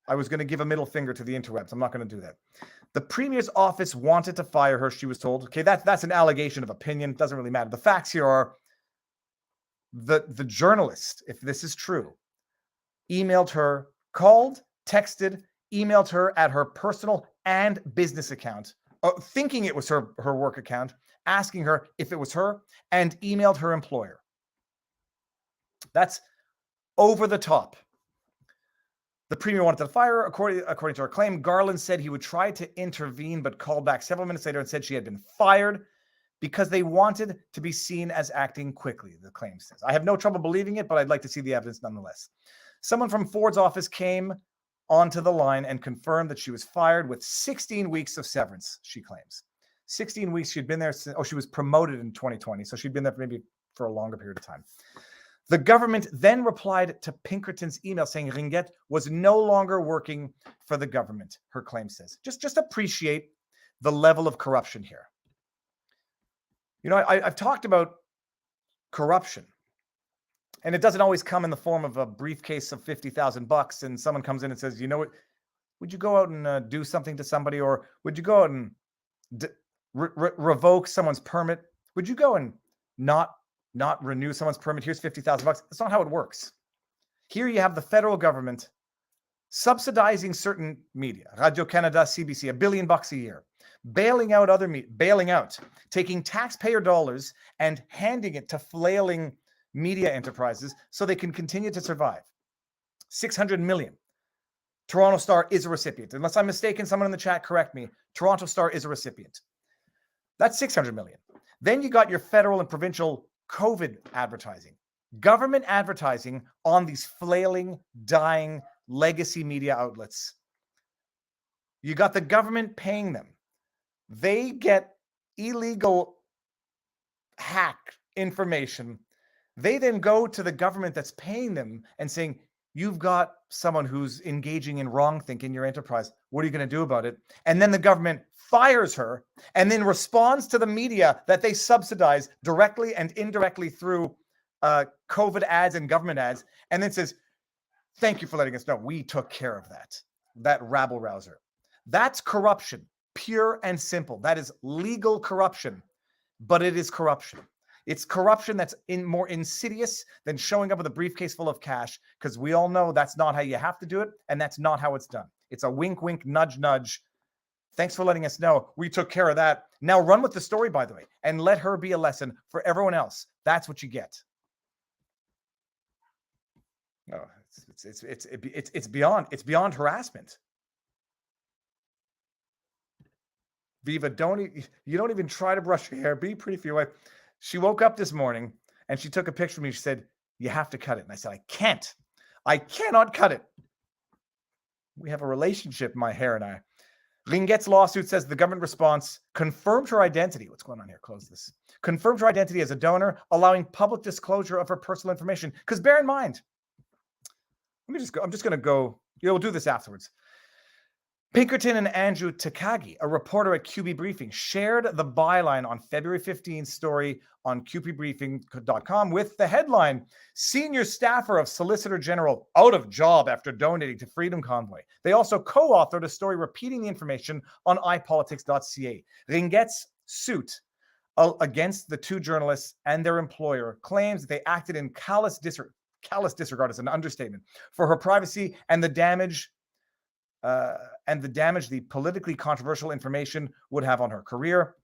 A: I was going to give a middle finger to the interwebs. I'm not going to do that. The Premier's office wanted to fire her, she was told. Okay, that's an allegation of opinion. It doesn't really matter. The facts here are the journalist, if this is true, emailed her, called, texted, emailed her at her personal and business account, thinking it was her work account, asking her if it was her, and emailed her employer. That's over the top. The Premier wanted to fire her. According to her claim, Garland said he would try to intervene, but called back several minutes later and said she had been fired because they wanted to be seen as acting quickly, the claim says. I have no trouble believing it, but I'd like to see the evidence nonetheless. Someone from Ford's office came onto the line and confirmed that she was fired with 16 weeks of severance, she claims. 16 weeks, she'd been there since, she was promoted in 2020, so she'd been there maybe for a longer period of time. The government then replied to Pinkerton's email saying Ringuette was no longer working for the government, her claim says. Just appreciate the level of corruption here. I've talked about corruption, and it doesn't always come in the form of a briefcase of $50,000 and someone comes in and says, you know what, would you go out and do something to somebody, or would you go out and revoke someone's permit? Would you go and not renew someone's permit? Here's $50,000. That's not how it works. Here you have the federal government subsidizing certain media, Radio-Canada, CBC, $1 billion a year, bailing out other media, taking taxpayer dollars and handing it to flailing media enterprises so they can continue to survive. $600 million. Toronto Star is a recipient. Unless I'm mistaken, someone in the chat correct me. Toronto Star is a recipient. That's $600 million. Then you got your federal and provincial COVID advertising, government advertising on these flailing, dying legacy media outlets. You got the government paying them. They get illegal hack information. They then go to the government that's paying them and saying, you've got someone who's engaging in wrongthink in your enterprise. What are you going to do about it? And then the government fires her and then responds to the media that they subsidize directly and indirectly through COVID ads and government ads, and then says, thank you for letting us know. We took care of that rabble rouser. That's corruption. pure and simple. That is legal corruption, but it is corruption. It's corruption that's more insidious than showing up with a briefcase full of cash, because we all know that's not how you have to do it, and that's not how it's done. It's a wink, wink, nudge, nudge. Thanks for letting us know. We took care of that. Now run with the story, by the way, and let her be a lesson for everyone else. That's what you get. Oh, it's beyond harassment. Viva, you don't even try to brush your hair. Be pretty for your wife. She woke up this morning and she took a picture of me. She said, "You have to cut it." And I said, "I can't. I cannot cut it." We have a relationship, my hair and I. Ringuette's lawsuit says the government response confirmed her identity. What's going on here? Close this. Confirmed her identity as a donor, allowing public disclosure of her personal information. Because bear in mind, I'm just going to go. We'll do this afterwards. Pinkerton and Andrew Takagi, a reporter at QB Briefing, shared the byline on February 15th story on QBbriefing.com with the headline, "Senior Staffer of Solicitor General Out of Job After Donating to Freedom Convoy." They also co-authored a story repeating the information on ipolitics.ca. Ringuette's suit against the two journalists and their employer claims that they acted in callous disregard is an understatement for her privacy and the damage the politically controversial information would have on her career.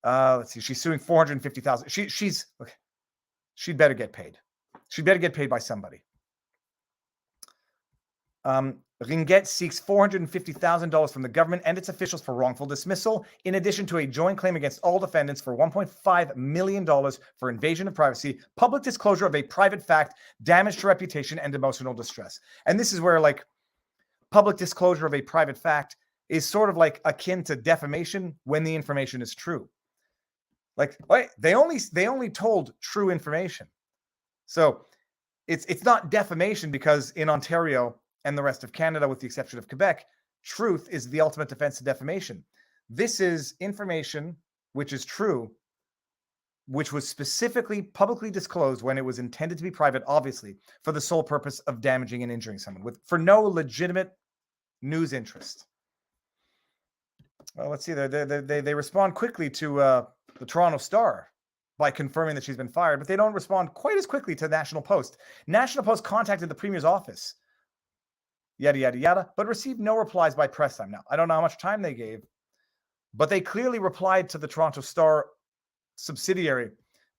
A: Let's see. She's suing $450,000. She'd better get paid. She'd better get paid by somebody. Ringuette seeks $450,000 from the government and its officials for wrongful dismissal, in addition to a joint claim against all defendants for $1.5 million for invasion of privacy, public disclosure of a private fact, damage to reputation, and emotional distress. And this is where, public disclosure of a private fact is sort of akin to defamation when the information is true. They only told true information. So it's not defamation because in Ontario and the rest of Canada, with the exception of Quebec, truth is the ultimate defense to defamation. This is information which is true, which was specifically publicly disclosed when it was intended to be private, obviously, for the sole purpose of damaging and injuring someone for no legitimate news interest. Well, let's see. They respond quickly to the Toronto Star by confirming that she's been fired, but they don't respond quite as quickly to National Post. National Post contacted the Premier's office, yada, yada, yada, but received no replies by press time. Now, I don't know how much time they gave, but they clearly replied to the Toronto Star subsidiary,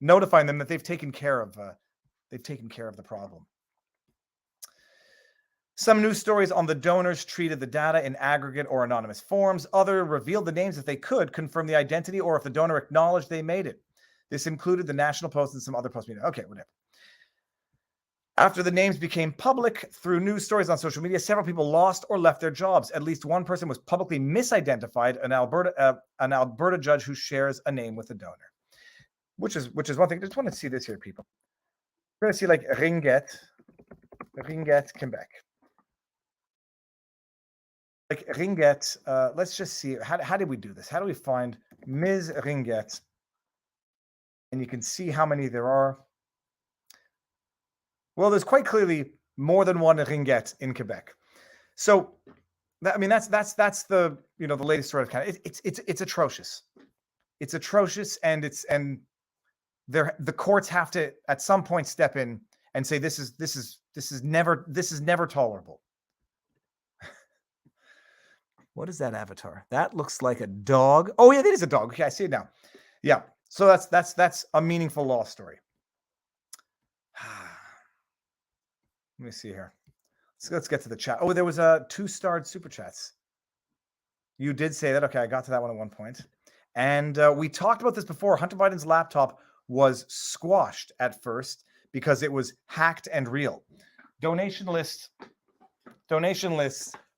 A: notifying them that they've taken care of the problem. Some news stories on the donors treated the data in aggregate or anonymous forms. Other revealed the names if they could confirm the identity or if the donor acknowledged they made it. This included the National Post and some other post media. Okay, whatever. After the names became public through news stories on social media, several people lost or left their jobs. At least one person was publicly misidentified, an Alberta judge who shares a name with the donor. Which is one thing. I just want to see this here, people. We're going to see Ringuette, Quebec. Ringuette, let's just see. How did we do this? How do we find Ms. Ringuette? And you can see how many there are. Well, there's quite clearly more than one Ringuette in Quebec. So, that's the the latest sort of kind of it's atrocious. It's atrocious, and the courts have to at some point step in and say this is never tolerable. What is that avatar? That looks like a dog. Oh yeah, that is a dog. Okay, I see it now. Yeah. So that's a meaningful law story. Let me see here. So let's get to the chat. Oh, there was a 2-starred super chats. You did say that. Okay, I got to that one at one point. And we talked about this before. Hunter Biden's laptop was squashed at first because it was hacked and real. Donation lists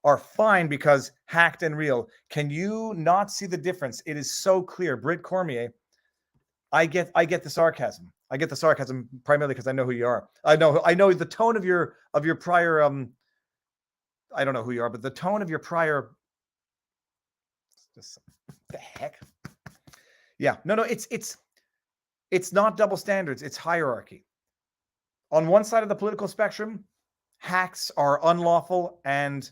A: are fine because hacked and real. Can you not see the difference? It is so clear. Britt Cormier, I get the sarcasm. I get the sarcasm primarily because I know who you are. I know the tone of your prior I don't know who you are, but the tone of your prior just the heck. Yeah. No, it's not double standards, it's hierarchy. On one side of the political spectrum, hacks are unlawful and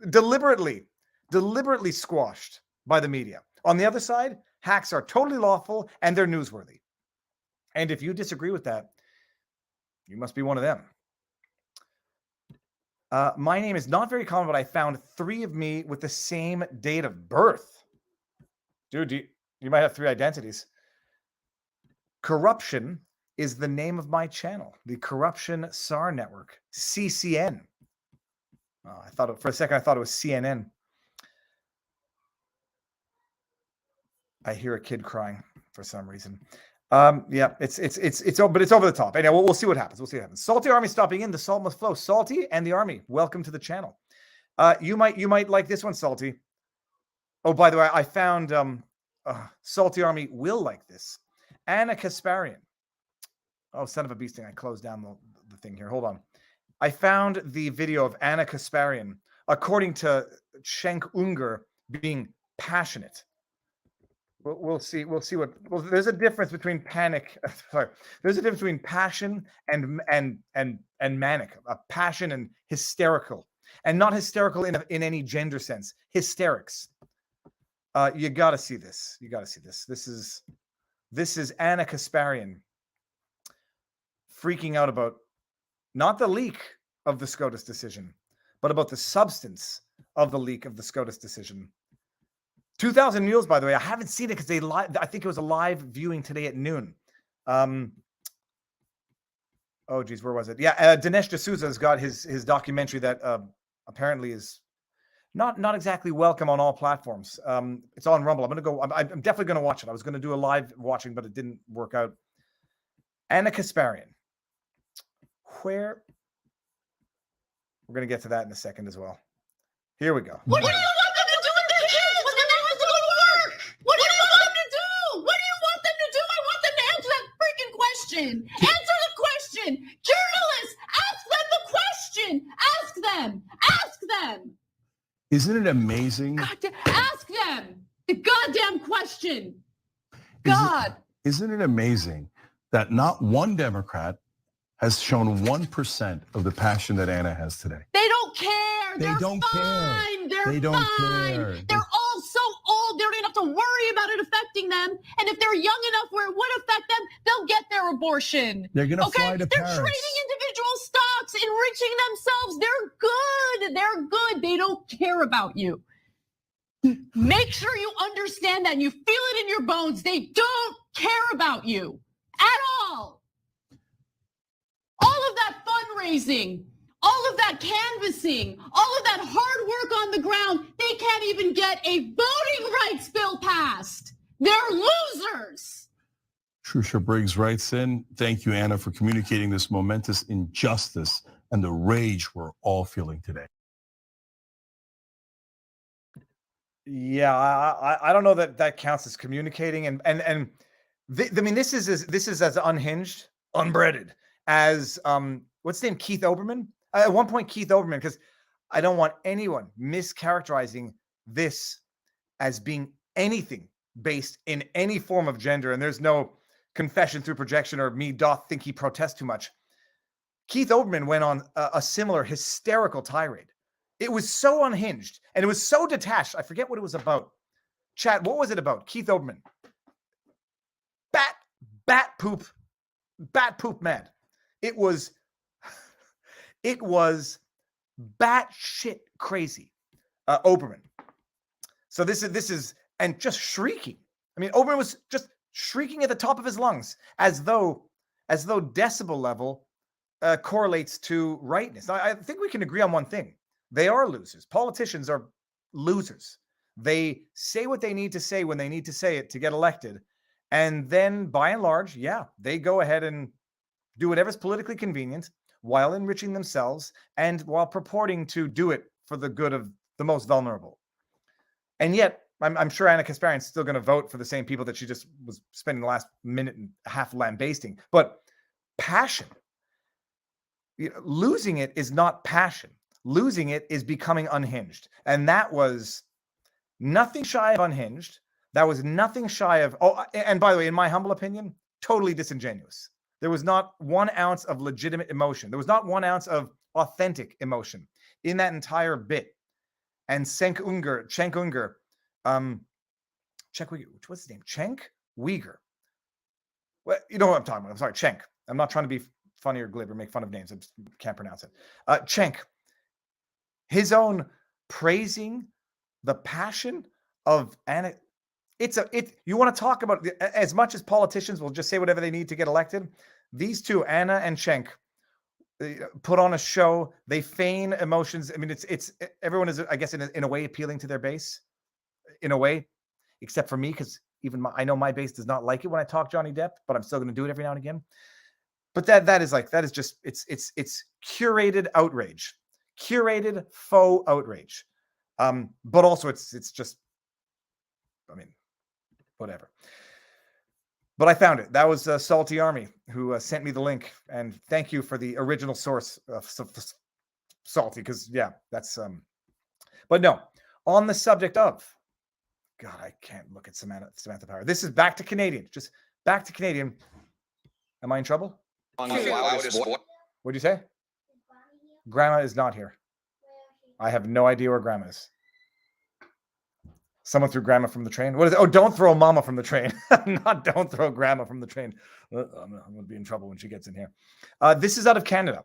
A: deliberately deliberately squashed by the media. On the other side, hacks are totally lawful and they're newsworthy. And if you disagree with that, you must be one of them. My name is not very common, but I found 3 of me with the same date of birth. Dude, you might have 3 identities. Corruption is the name of my channel, the Corruption SAR Network, CCN. Oh, for a second, I thought it was CNN. I hear a kid crying for some reason. Yeah, but it's over the top. Anyway, we'll see what happens. We'll see what happens. Salty Army stopping in. The salt must flow. Salty and the Army, welcome to the channel. You might like this one, Salty. Oh, by the way, I found Salty Army will like this. Anna Kasparian. Oh, son of a beasting! I closed down the thing here. Hold on. I found the video of Anna Kasparian, according to Schenk Unger, being passionate. We'll see what. Well, there's a difference between panic. Sorry, there's a difference between passion and manic. Passion and hysterical, and not hysterical in any gender sense. Hysterics. You got to see this. You got to see this. This is Anna Kasparian freaking out about not the leak of the SCOTUS decision, but about the substance of the leak of the SCOTUS decision. 2,000 Mules, by the way, I haven't seen it because I think it was a live viewing today at noon. Oh geez, where was it? Yeah, Dinesh D'Souza has got his documentary that apparently is not exactly welcome on all platforms. It's on Rumble. I'm definitely going to watch it. I was going to do a live watching, but it didn't work out. Anna Kasparian. We're going to get to that in a second as well. Here we go.
C: What do you want them to do in their kids when they have to go to work? What do you want them to do? What do you want them to do? I want them to answer that freaking question. Answer the question. Journalists, ask them the question. Ask them. Ask them.
D: Isn't it amazing?
C: Ask them the goddamn question.
D: Isn't it amazing that not one Democrat has shown 1% of the passion that Anna has today?
C: They don't care. They're
D: don't
C: fine.
D: care.
C: They're
D: don't
C: fine.
D: care.
C: They're all so old, they don't even have to worry about it affecting them. And if they're young enough where it would affect them, they'll get their abortion.
D: They're going to fly to
C: They're
D: Paris.
C: trading individual stocks, enriching themselves. They're good. They're good. They don't care about you. Make sure you understand that and you feel it in your bones. They don't care about you at all. All of that fundraising, all of that canvassing, all of that hard work on the ground, they can't even get a voting rights bill passed. They're losers.
D: Trusha Briggs writes in, thank you, Anna, for communicating this momentous injustice and the rage we're all feeling today.
A: Yeah, I don't know that counts as communicating, I mean, this is as unhinged, unbreaded as what's his name, Keith Olbermann. At one point, Keith Olbermann, because I don't want anyone mischaracterizing this as being anything based in any form of gender, and there's no confession through projection or me doth think he protests too much. Keith Olbermann went on a similar hysterical tirade. It was so unhinged and it was so detached. I forget what it was about. Chat, what was it about? Keith Olbermann. Bat poop mad. It was bat shit crazy. Olbermann. So this is and just shrieking. I mean, Olbermann was just shrieking at the top of his lungs as though decibel level correlates to rightness. Now, I think we can agree on one thing. They are losers. Politicians are losers. They say what they need to say when they need to say it to get elected. And then by and large, yeah, they go ahead and do whatever's politically convenient while enriching themselves and while purporting to do it for the good of the most vulnerable. And yet, I'm sure Anna Kasparian's still going to vote for the same people that she just was spending the last minute and a half lambasting. But passion, losing it is not passion. Losing it is becoming unhinged. And that was nothing shy of unhinged. That was nothing shy of, and by the way, in my humble opinion, totally disingenuous. There was not 1 ounce of legitimate emotion. There was not 1 ounce of authentic emotion in that entire bit. and Cenk Uygur. What's his name? Cenk Uygur. Well, you know what I'm talking about. I'm sorry, Cenk. I'm not trying to be funny or glib or make fun of names. I just can't pronounce it. Cenk. His own praising the passion of Anna. You want to talk about, as much as politicians will just say whatever they need to get elected, these two, Anna and Cenk, put on a show. They feign emotions. I mean, it's everyone is, I guess, in a way appealing to their base, in a way, except for me, because I know my base does not like it when I talk Johnny Depp, but I'm still going to do it every now and again. But that is just it's curated outrage, curated faux outrage. But also it's just, I mean, whatever. But I found it. That was Salty Army who sent me the link, and thank you for the original source of Salty, because yeah, that's But no, on the subject of, God, I can't look at Samantha Power. This is back to Canadian. Just back to Canadian. Am I in trouble? What'd you say? Grandma is not here. I have no idea where Grandma is. Someone threw Grandma from the train. What is it? Oh, don't throw Mama from the train. Not don't throw Grandma from the train. I'm going to be in trouble when she gets in here. This is out of Canada.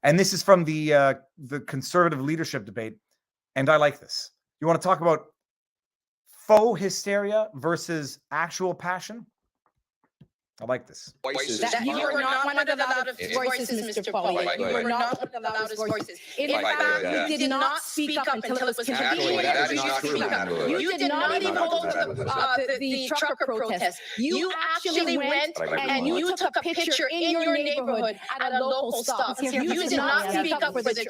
A: And this is from the conservative leadership debate. And I like this. You want to talk about faux hysteria versus actual passion? I like this.
C: You are not one of the loudest voices, Mr. Poilievre. You are not one of the loudest voices. In fact, you did not speak up until it was convenient for you to speak up. You did not even hold the trucker protest. You actually went and you took a picture in your neighborhood at a local stop. You did not speak up for the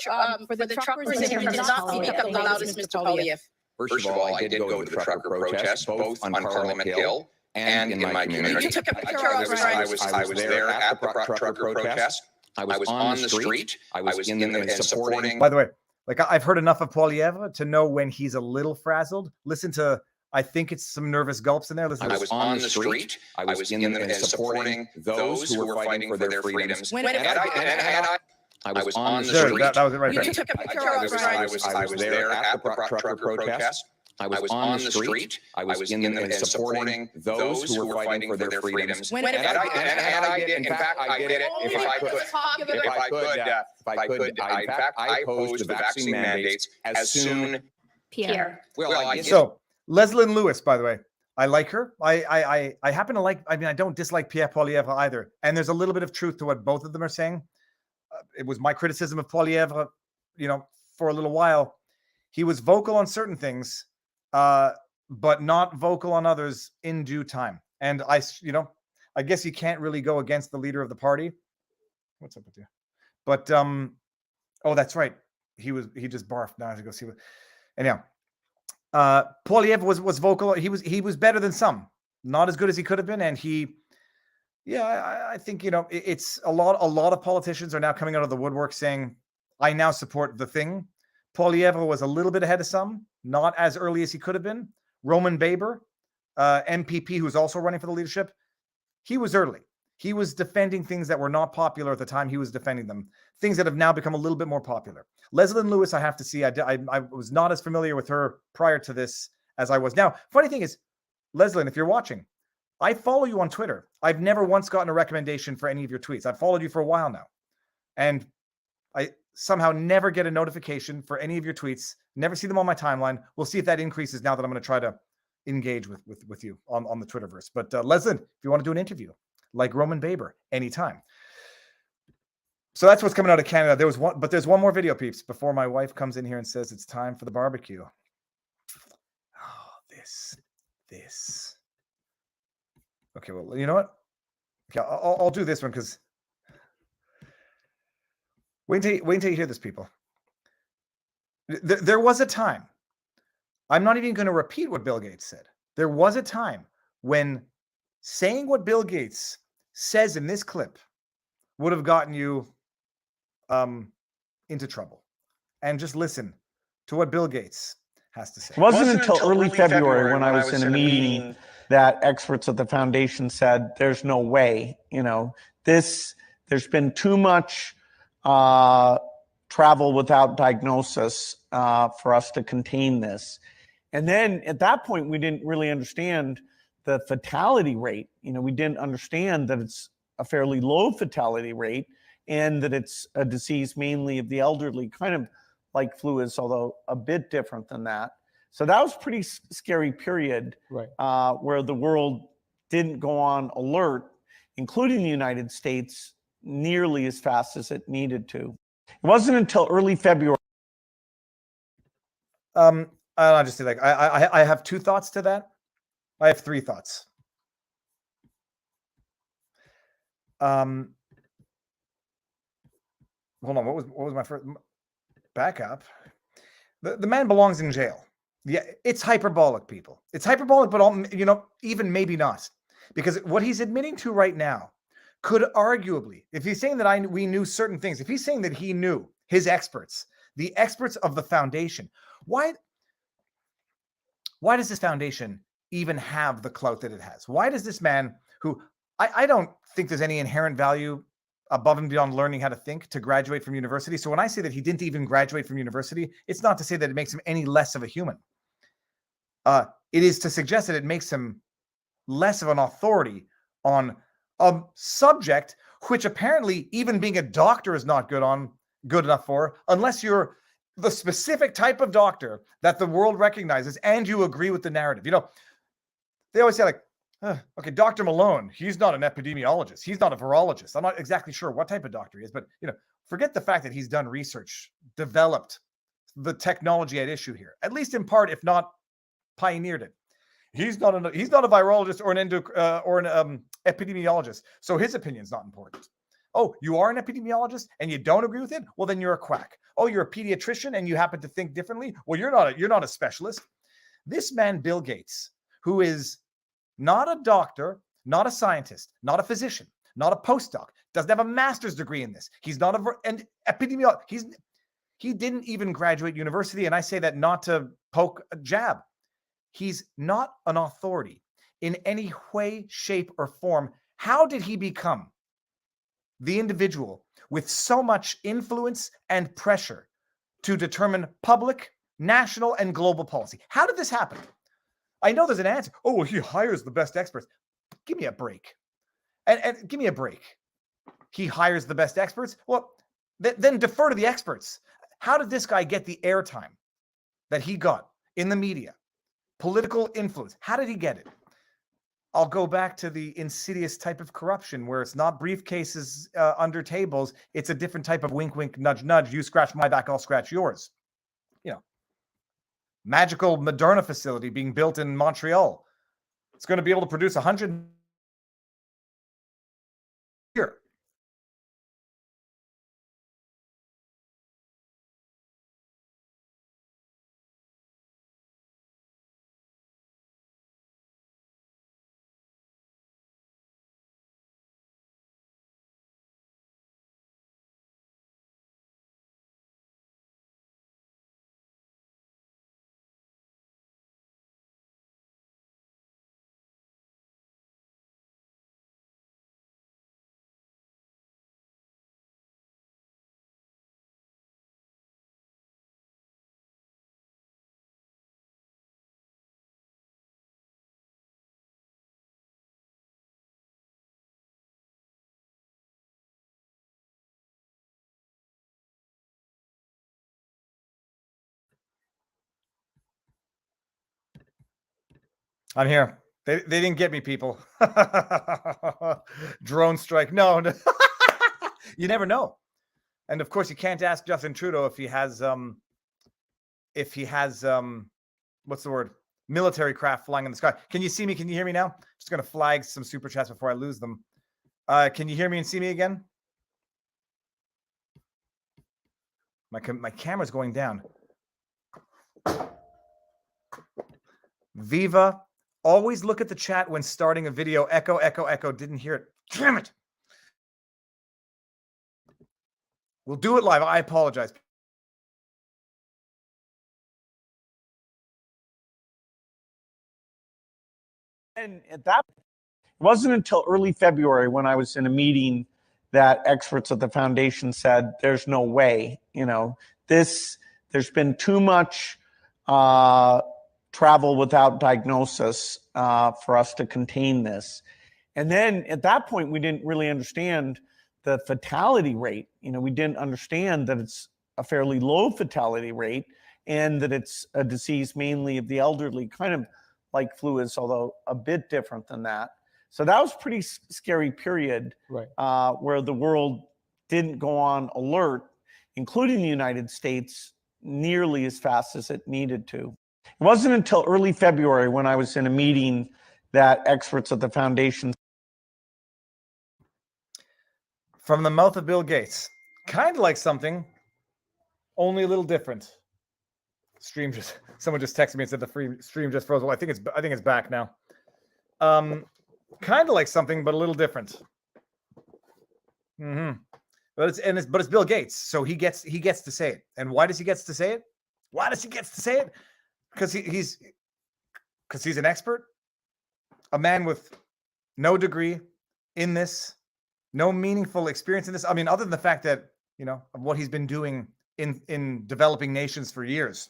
C: truckers, and you did not speak up the loudest, Mr. Poilievre.
E: First of all, I did go to the trucker protest, both on Parliament Hill and in my community.
C: You took a picture of us,
E: I was there at the trucker protest. I was on the street. I was in the supporting.
A: By the way, like I've heard enough of Poilievre to know when he's a little frazzled. Listen to, I think it's some nervous gulps in there. Listen.
E: I was on the street. I was in the supporting those who were fighting for their freedoms. I was on the street.
A: That was it right there.
C: You took a picture of us.
E: I was there at the trucker protest. I was on the street. I was in the supporting those who were fighting for their freedoms.
C: And
E: I did. In fact, I did it. If I could. In fact, I opposed the vaccine mandates as soon.
C: Pierre.
A: So Leslyn Lewis, by the way, I like her. I happen to like. I mean, I don't dislike Pierre Poilievre either. And there's a little bit of truth to what both of them are saying. It was my criticism of Poilievre, for a little while. He was vocal on certain things, but not vocal on others in due time. And I guess you can't really go against the leader of the party. What's up with you? But oh, that's right. He just barfed. Now I have to go see what. Anyhow, Poilievre was vocal. He was better than some. Not as good as he could have been, and I think it's a lot of politicians are now coming out of the woodwork saying, I now support the thing. Poilievre was a little bit ahead of some, not as early as he could have been. Roman Baber, MPP, who's also running for the leadership, he was early. He was defending things that were not popular at the time he was defending them, things that have now become a little bit more popular. Leslyn Lewis, I have to see, I was not as familiar with her prior to this as I was now. Funny thing is, Leslyn, if you're watching, I follow you on Twitter. I've never once gotten a recommendation for any of your tweets. I've followed you for a while now. And I somehow never get a notification for any of your tweets. Never see them on my timeline. We'll see if that increases now that I'm going to try to engage with you on the Twitterverse. But Leslyn, if you want to do an interview like Roman Baber, anytime. So that's what's coming out of Canada. There's one more video, peeps, before my wife comes in here and says it's time for the barbecue. Oh, this. Okay, well, you know what? Okay, I'll do this one because wait until you hear this, people. There was a time. I'm not even going to repeat what Bill Gates said. There was a time when saying what Bill Gates says in this clip would have gotten you into trouble. And just listen to what Bill Gates has to say.
F: It wasn't until early February when I was in a meeting that experts at the foundation said, there's no way, there's been too much travel without diagnosis for us to contain this. And then at that point, we didn't really understand the fatality rate. You know, we didn't understand that it's a fairly low fatality rate and that it's a disease mainly of the elderly, kind of like flu is, although a bit different than that. So that was a pretty scary period,
A: Right.
F: Where the world didn't go on alert, including the United States, nearly as fast as it needed to. It wasn't until early February.
A: I'll just say, like, I have two thoughts to that. I have three thoughts. Hold on. What was my first? Back up. The man belongs in jail. Yeah, it's hyperbolic, people. It's hyperbolic, but you know, even maybe not, because what he's admitting to right now could arguably, if he's saying that we knew certain things, if he's saying that he knew his experts, the experts of the foundation, why does this foundation even have the clout that it has? Why does this man, who I don't think there's any inherent value above and beyond learning how to think, to graduate from university. So when I say that he didn't even graduate from university, it's not to say that it makes him any less of a human. It is to suggest that it makes him less of an authority on a subject which apparently even being a doctor is not good enough for, unless you're the specific type of doctor that the world recognizes and you agree with the narrative. You know, they always say, like, okay, Dr. Malone, he's not an epidemiologist. He's not a virologist. I'm not exactly sure what type of doctor he is, but, you know, forget the fact that he's done research, developed the technology at issue here, at least in part, if not pioneered it. He's not a virologist or an epidemiologist, so his opinion's not important. Oh, you are an epidemiologist and you don't agree with it? Well, then you're a quack. Oh, you're a pediatrician and you happen to think differently? Well, you're not a specialist. This man, Bill Gates, who is not a doctor, not a scientist, not a physician, not a postdoc, doesn't have a master's degree in this. He's not an epidemiologist. He didn't even graduate university, and I say that not to poke a jab. He's not an authority in any way, shape, or form. How did he become the individual with so much influence and pressure to determine public, national, and global policy? How did this happen? I know there's an answer. Oh, well, he hires the best experts. Give me a break. And give me a break. He hires the best experts? Well, then defer to the experts. How did this guy get the airtime that he got in the media? Political influence. How did he get it? I'll go back to the insidious type of corruption where it's not briefcases under tables. It's a different type of wink, wink, nudge, nudge. You scratch my back, I'll scratch yours. You know, magical Moderna facility being built in Montreal. It's going to be able to produce 100 here. I'm here. They didn't get me, people. Drone strike. No. You never know. And of course, you can't ask Justin Trudeau if he has what's the word? Military craft flying in the sky. Can you see me? Can you hear me now? Just going to flag some super chats before I lose them. Can you hear me and see me again? My camera's going down. Viva. Always look at the chat when starting a video. Echo, echo, echo. Didn't hear it. Damn it. We'll do it live. I apologize.
F: And at that, it wasn't until early February when I was in a meeting that experts at the foundation said, there's no way, you know, this there's been too much travel without diagnosis for us to contain this. And then at that point, we didn't really understand the fatality rate. We didn't understand that it's a fairly low fatality rate and that it's a disease mainly of the elderly, kind of like flu is, although a bit different than that. So that was a pretty scary period,
A: Right.
F: Where the world didn't go on alert, including the United States, nearly as fast as it needed to. It wasn't until early February when I was in a meeting that experts at the foundation.
A: From the mouth of Bill Gates, kind of like something, only a little different. Someone just texted me and said the free stream just froze. Well, I think it's back now. Kind of like something, but a little different. But it's Bill Gates, so he gets to say it. And why does he get to say it? Why does he get to say it? Because he's an expert, a man with no degree in this, no meaningful experience in this. I mean, other than the fact that of what he's been doing in developing nations for years,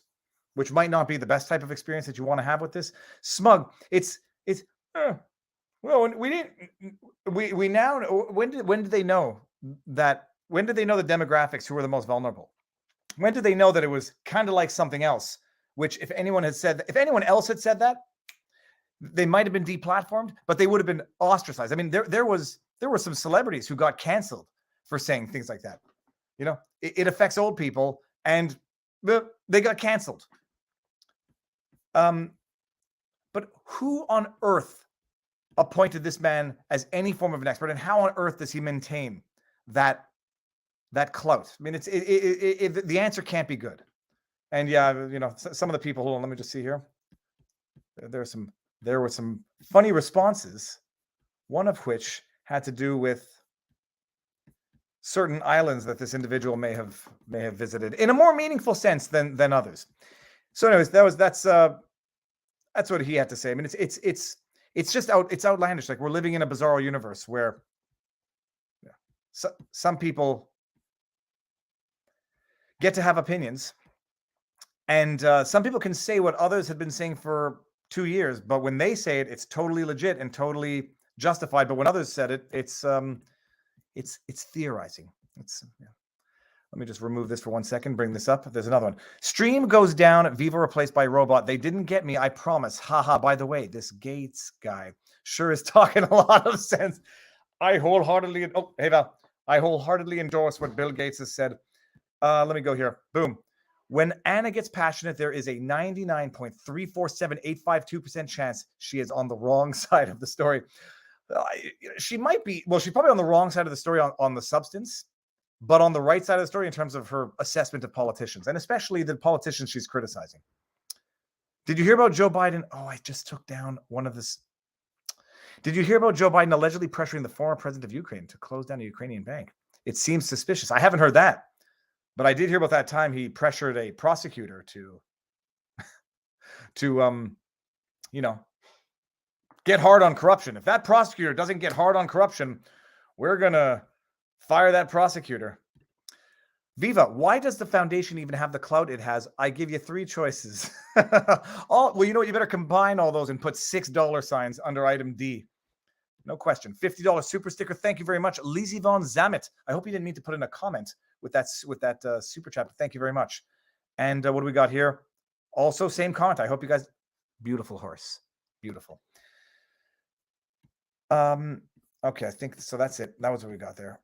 A: which might not be the best type of experience that you want to have with this. Smug. Well, we now, when did they know that? When did they know the demographics who were the most vulnerable? When did they know that it was kind of like something else? Which, if anyone else had said that, they might have been deplatformed, but they would have been ostracized. I mean, there were some celebrities who got canceled for saying things like that. It affects old people, and they got canceled. But who on earth appointed this man as any form of an expert, and how on earth does he maintain that clout? I mean, the answer can't be good. And some of the people. Hold on, let me just see here. There were some funny responses. One of which had to do with certain islands that this individual may have visited in a more meaningful sense than others. So, anyways, that's what he had to say. I mean, it's outlandish. Like, we're living in a bizarro universe where some people get to have opinions, and some people can say what others had been saying for 2 years, but when they say it, it's totally legit and totally justified. But when others said it, it's theorizing. Let me just remove this for 1 second. Bring this up. There's another one. Stream goes down. Viva replaced by robot. They didn't get me. I promise. Haha. By the way, this Gates guy sure is talking a lot of sense. I wholeheartedly endorse what Bill Gates has said. Let me go here. Boom. When Anna gets passionate, there is a 99.347852% chance she is on the wrong side of the story. She might be. Well, she's probably on the wrong side of the story on the substance, but on the right side of the story in terms of her assessment of politicians, and especially the politicians she's criticizing. Did you hear about Joe Biden? Oh, I just took down one of this. Did you hear about Joe Biden allegedly pressuring the former president of Ukraine to close down a Ukrainian bank? It seems suspicious. I haven't heard that, but I did hear about that time he pressured a prosecutor to get hard on corruption. If that prosecutor doesn't get hard on corruption, we're going to fire that prosecutor. Viva, why does the foundation even have the clout it has? I give you 3 choices. Well, you know what? You better combine all those and put $6 under item D. No question. $50 super sticker. Thank you very much. Lizzie Von Zamet. I hope you didn't mean to put in a comment with that super chat. Thank you very much. And what do we got here? Also, same comment. I hope you guys. Beautiful horse. Beautiful. Okay, I think so. That's it. That was what we got there.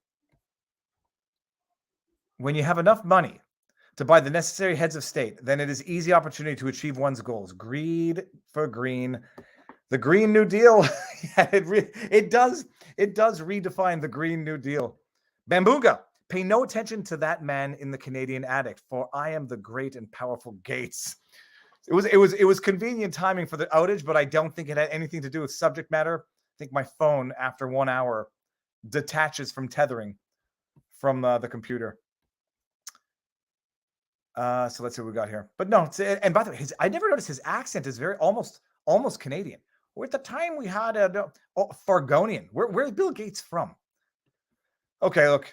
A: When you have enough money to buy the necessary heads of state, then it is easy opportunity to achieve one's goals. Greed for green. The Green New Deal. Yeah, it does redefine the Green New Deal. Bambuga, pay no attention to that man in the Canadian attic, for I am the great and powerful Gates. It was convenient timing for the outage, but I don't think it had anything to do with subject matter. I think my phone, after 1 hour, detaches from tethering from the computer. So let's see what we got here. But no, and by the way, I never noticed his accent is very almost Canadian. At the time we had Fargonian. Where's Bill Gates from? Okay, look,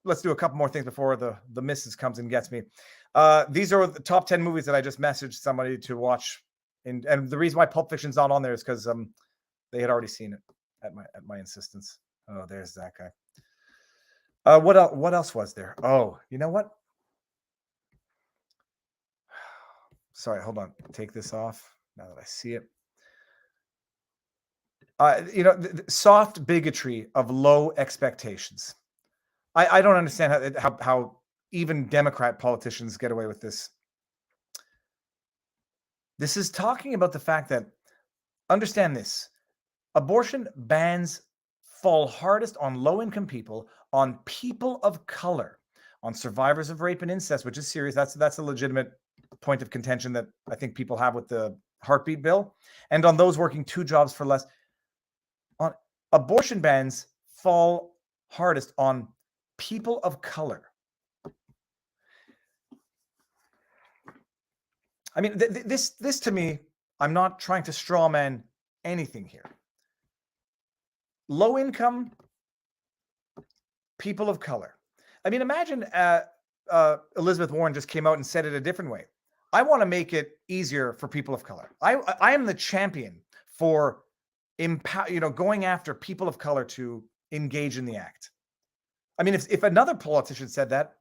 A: let's do a couple more things before the missus comes and gets me. These are the top 10 movies that I just messaged somebody to watch. And the reason why Pulp Fiction's not on there is because they had already seen it at my insistence. Oh, there's that guy. What else was there? Oh, you know what? Sorry, hold on. Take this off now that I see it. The soft bigotry of low expectations. I don't understand how even Democrat politicians get away with this. This is talking about the fact that, understand this, abortion bans fall hardest on low-income people, on people of color, on survivors of rape and incest, which is serious. That's a legitimate point of contention that I think people have with the heartbeat bill, and on those working 2 jobs for less. On abortion bans fall hardest on people of color. I mean, this to me, I'm not trying to straw man anything here. Low income, people of color. I mean, imagine Elizabeth Warren just came out and said it a different way. I want to make it easier for people of color. I am the champion for going after people of color to engage in the act. I mean, if another politician said that,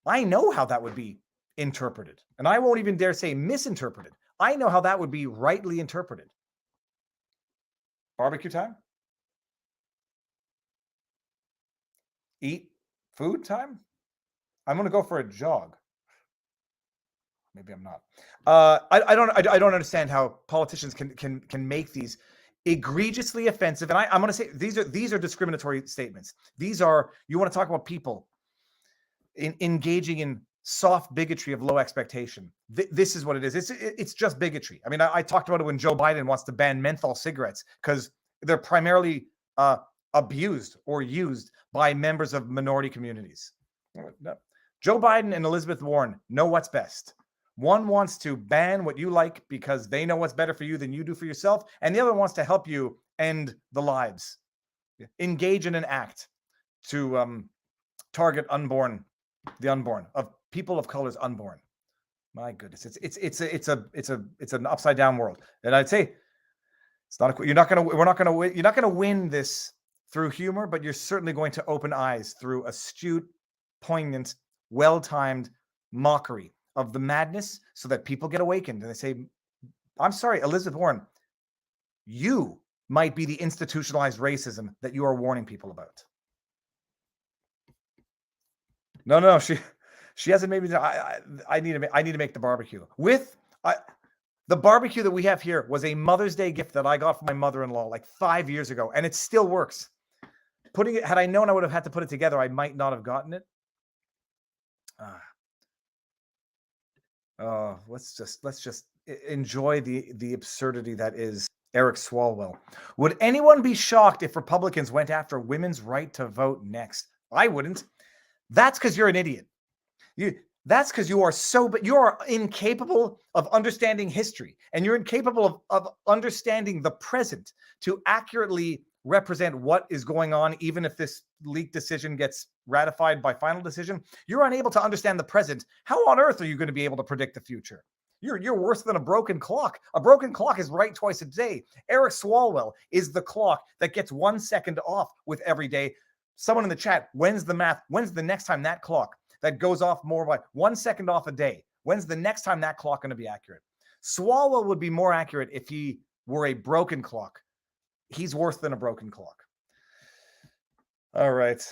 A: I know how that would be interpreted. And I won't even dare say misinterpreted. I know how that would be rightly interpreted. Barbecue time? Eat food time? I'm going to go for a jog. Maybe I'm not. I don't understand how politicians can make these egregiously offensive. And I'm going to say these are discriminatory statements. These are, you want to talk about people engaging in soft bigotry of low expectation. This is what it is. It's just bigotry. I mean, I talked about it when Joe Biden wants to ban menthol cigarettes because they're primarily abused or used by members of minority communities. No. Joe Biden and Elizabeth Warren know what's best. One wants to ban what you like because they know what's better for you than you do for yourself. And the other wants to help you end the lives. Engage in an act to target the unborn, of people of color's unborn. My goodness, it's an upside down world. And I'd say you're not gonna win this through humor, but you're certainly going to open eyes through astute, poignant, well-timed mockery of the madness so that people get awakened and they say, I'm sorry, Elizabeth Warren, you might be the institutionalized racism that you are warning people about. No, she hasn't made me. I need to make the barbecue. The barbecue that we have here was a Mother's Day gift that I got from my mother-in-law like 5 years ago, and it still works. Had I known I would have had to put it together, I might not have gotten it. Let's just enjoy the absurdity that is Eric Swalwell. Would anyone be shocked if Republicans went after women's right to vote next? I wouldn't. That's because you're an idiot. That's because you are incapable of understanding history, and you're incapable of understanding the present to accurately represent what is going on, even if this leaked decision gets ratified by final decision. You're unable to understand the present. How on earth are you going to be able to predict the future? You're worse than a broken clock. A broken clock is right twice a day. Eric Swalwell is the clock that gets 1 second off with every day. Someone in the chat, when's the next time that clock that goes off more by 1 second off a day? When's the next time that clock going to be accurate? Swalwell would be more accurate if he were a broken clock. He's worse than a broken clock. All right.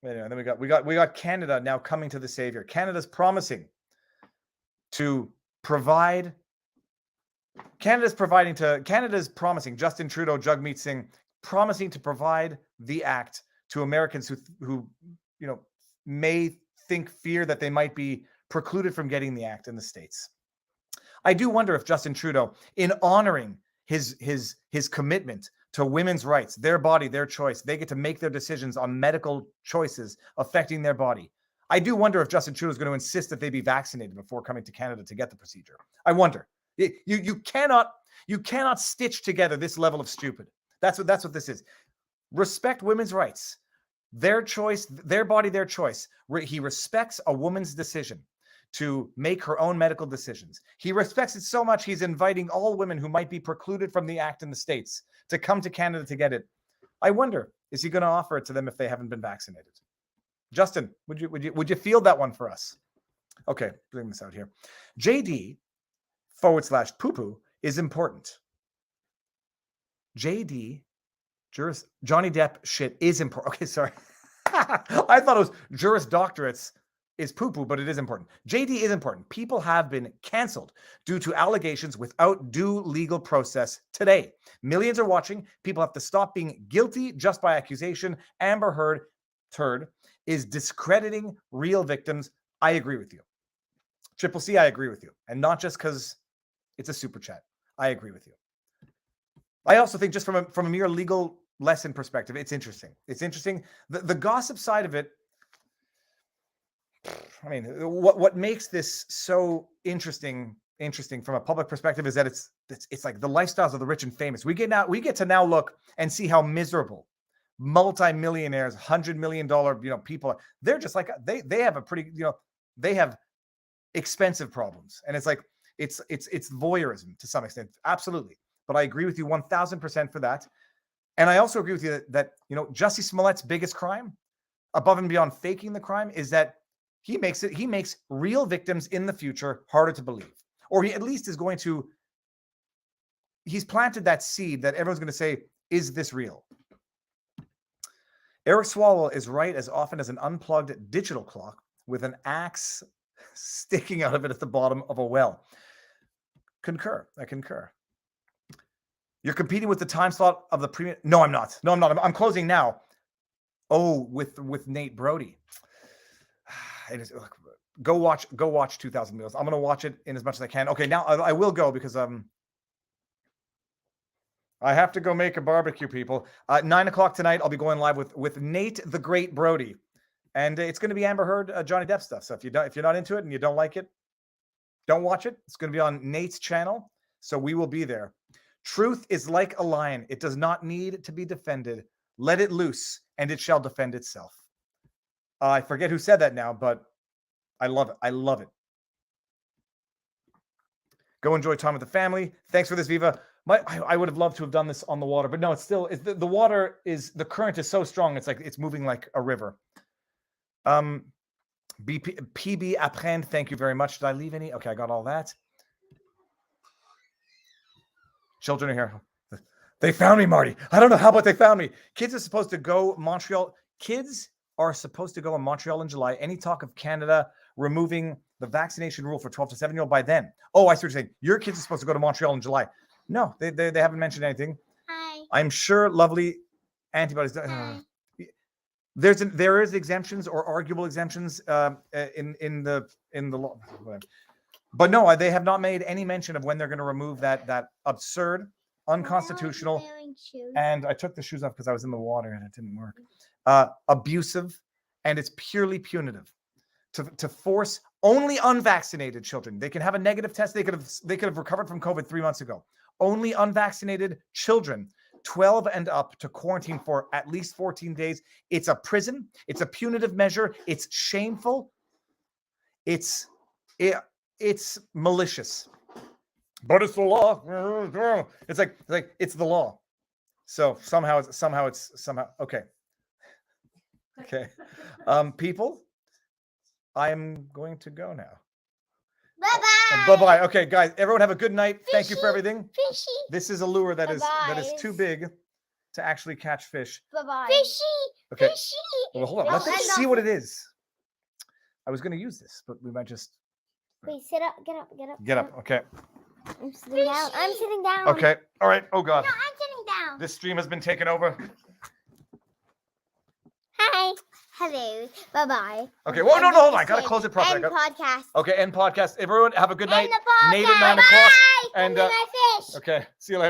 A: Anyway, then we got Canada now coming to the savior. Canada's promising to provide. Canada's promising Justin Trudeau, Jagmeet Singh, promising to provide the act to Americans who may fear that they might be precluded from getting the act in the States. I do wonder if Justin Trudeau, in honoring his commitment to women's rights, their body, their choice, they get to make their decisions on medical choices affecting their body. I do wonder if Justin Trudeau is going to insist that they be vaccinated before coming to Canada to get the procedure. I wonder. You cannot stitch together this level of stupid. That's what this is. Respect women's rights. Their choice, their body, their choice. He respects a woman's decision to make her own medical decisions. He respects it so much, he's inviting all women who might be precluded from the act in the States to come to Canada to get it. I wonder, is he going to offer it to them if they haven't been vaccinated? Justin, would you field that one for us? Okay, bring this out here. JD/poo-poo is important. JD, Johnny Depp shit is important. Okay, sorry. I thought it was Juris Doctorates is poo-poo, but it is important. JD is important. People have been canceled due to allegations without due legal process today. Millions are watching. People have to stop being guilty just by accusation. Amber Heard is discrediting real victims. I agree with you. Triple C, I agree with you. And not just because it's a super chat. I agree with you. I also think just from a mere legal lesson perspective, it's interesting. It's interesting. The gossip side of it, I mean, what makes this so interesting from a public perspective is that it's like the lifestyles of the rich and famous. We get to now look and see how miserable multi-millionaires, $100 million, people are. They're just like, they have a pretty, they have expensive problems. And it's like, it's voyeurism to some extent. Absolutely. But I agree with you 1000% for that. And I also agree with you that Jussie Smollett's biggest crime, above and beyond faking the crime, is that he makes real victims in the future harder to believe. Or he at least is going to, he's planted that seed that everyone's going to say, is this real? Eric Swalwell is right as often as an unplugged digital clock with an axe sticking out of it at the bottom of a well. I concur. You're competing with the time slot of the premium. No, I'm not. I'm closing now. Oh, with Nate Brody. It is, look, go watch 2000 Meals. I'm going to watch it in as much as I can. Okay, now I will go because I have to go make a barbecue, people. 9 o'clock tonight, I'll be going live with Nate the Great Brody. And it's going to be Amber Heard, Johnny Depp stuff. So if you're not into it and you don't like it, don't watch it. It's going to be on Nate's channel. So we will be there. Truth is like a lion. It does not need to be defended. Let it loose and it shall defend itself. I forget who said that now, but I love it. I love it. Go enjoy time with the family. Thanks for this, Viva. I would have loved to have done this on the water, but no, the water is, the current is so strong. It's like, it's moving like a river. PB Apprend, thank you very much. Did I leave any? Okay, I got all that. Children are here. They found me, Marty. I don't know how, but they found me. Kids are supposed to go Montreal. Kids are supposed to go in Montreal in July. Any talk of Canada removing the vaccination rule for 12 to 7-year-old by then? Oh, I see what you're saying. Your kids are supposed to go to Montreal in July. No, they haven't mentioned anything.
C: Hi.
A: I'm sure lovely antibodies. There is exemptions or arguable exemptions in the law. But no, they have not made any mention of when they're going to remove that absurd, unconstitutional, and I took the shoes off because I was in the water and it didn't work. Abusive, and it's purely punitive to force only unvaccinated children. They can have a negative test. They could have recovered from COVID 3 months ago. Only unvaccinated children, 12 and up, to quarantine for at least 14 days. It's a prison. It's a punitive measure. It's shameful. It's malicious. But it's the law. It's like it's the law. So somehow it's okay. Okay. People, I am going to go now.
C: Bye-bye.
A: Bye-bye. Okay, guys, everyone have a good night. Thank you for
C: Fishy.
A: everything.
C: Fishy.
A: This is a lure that is
C: Bye-bye.
A: too big to actually catch fish.
C: Bye-bye. Fishy.
A: Okay.
C: Fishy.
A: Well, hold on. Let them see what it is. I was going to use this, but we might just
C: Wait, sit up. Get up.
A: get up. Okay.
C: I'm sitting down. I'm sitting down.
A: Okay. All right. Oh, God.
C: No, I'm sitting down.
A: This stream has been taken over.
C: Hi. Hello. Bye-bye.
A: Okay. Whoa, no, hold on. I got to close it properly.
C: End podcast.
A: Okay, end podcast. Everyone, have a good night.
C: End the podcast.
A: Nate at 9 o'clock.
C: Bye.
A: And,
C: Give me my fish.
A: okay. See you later.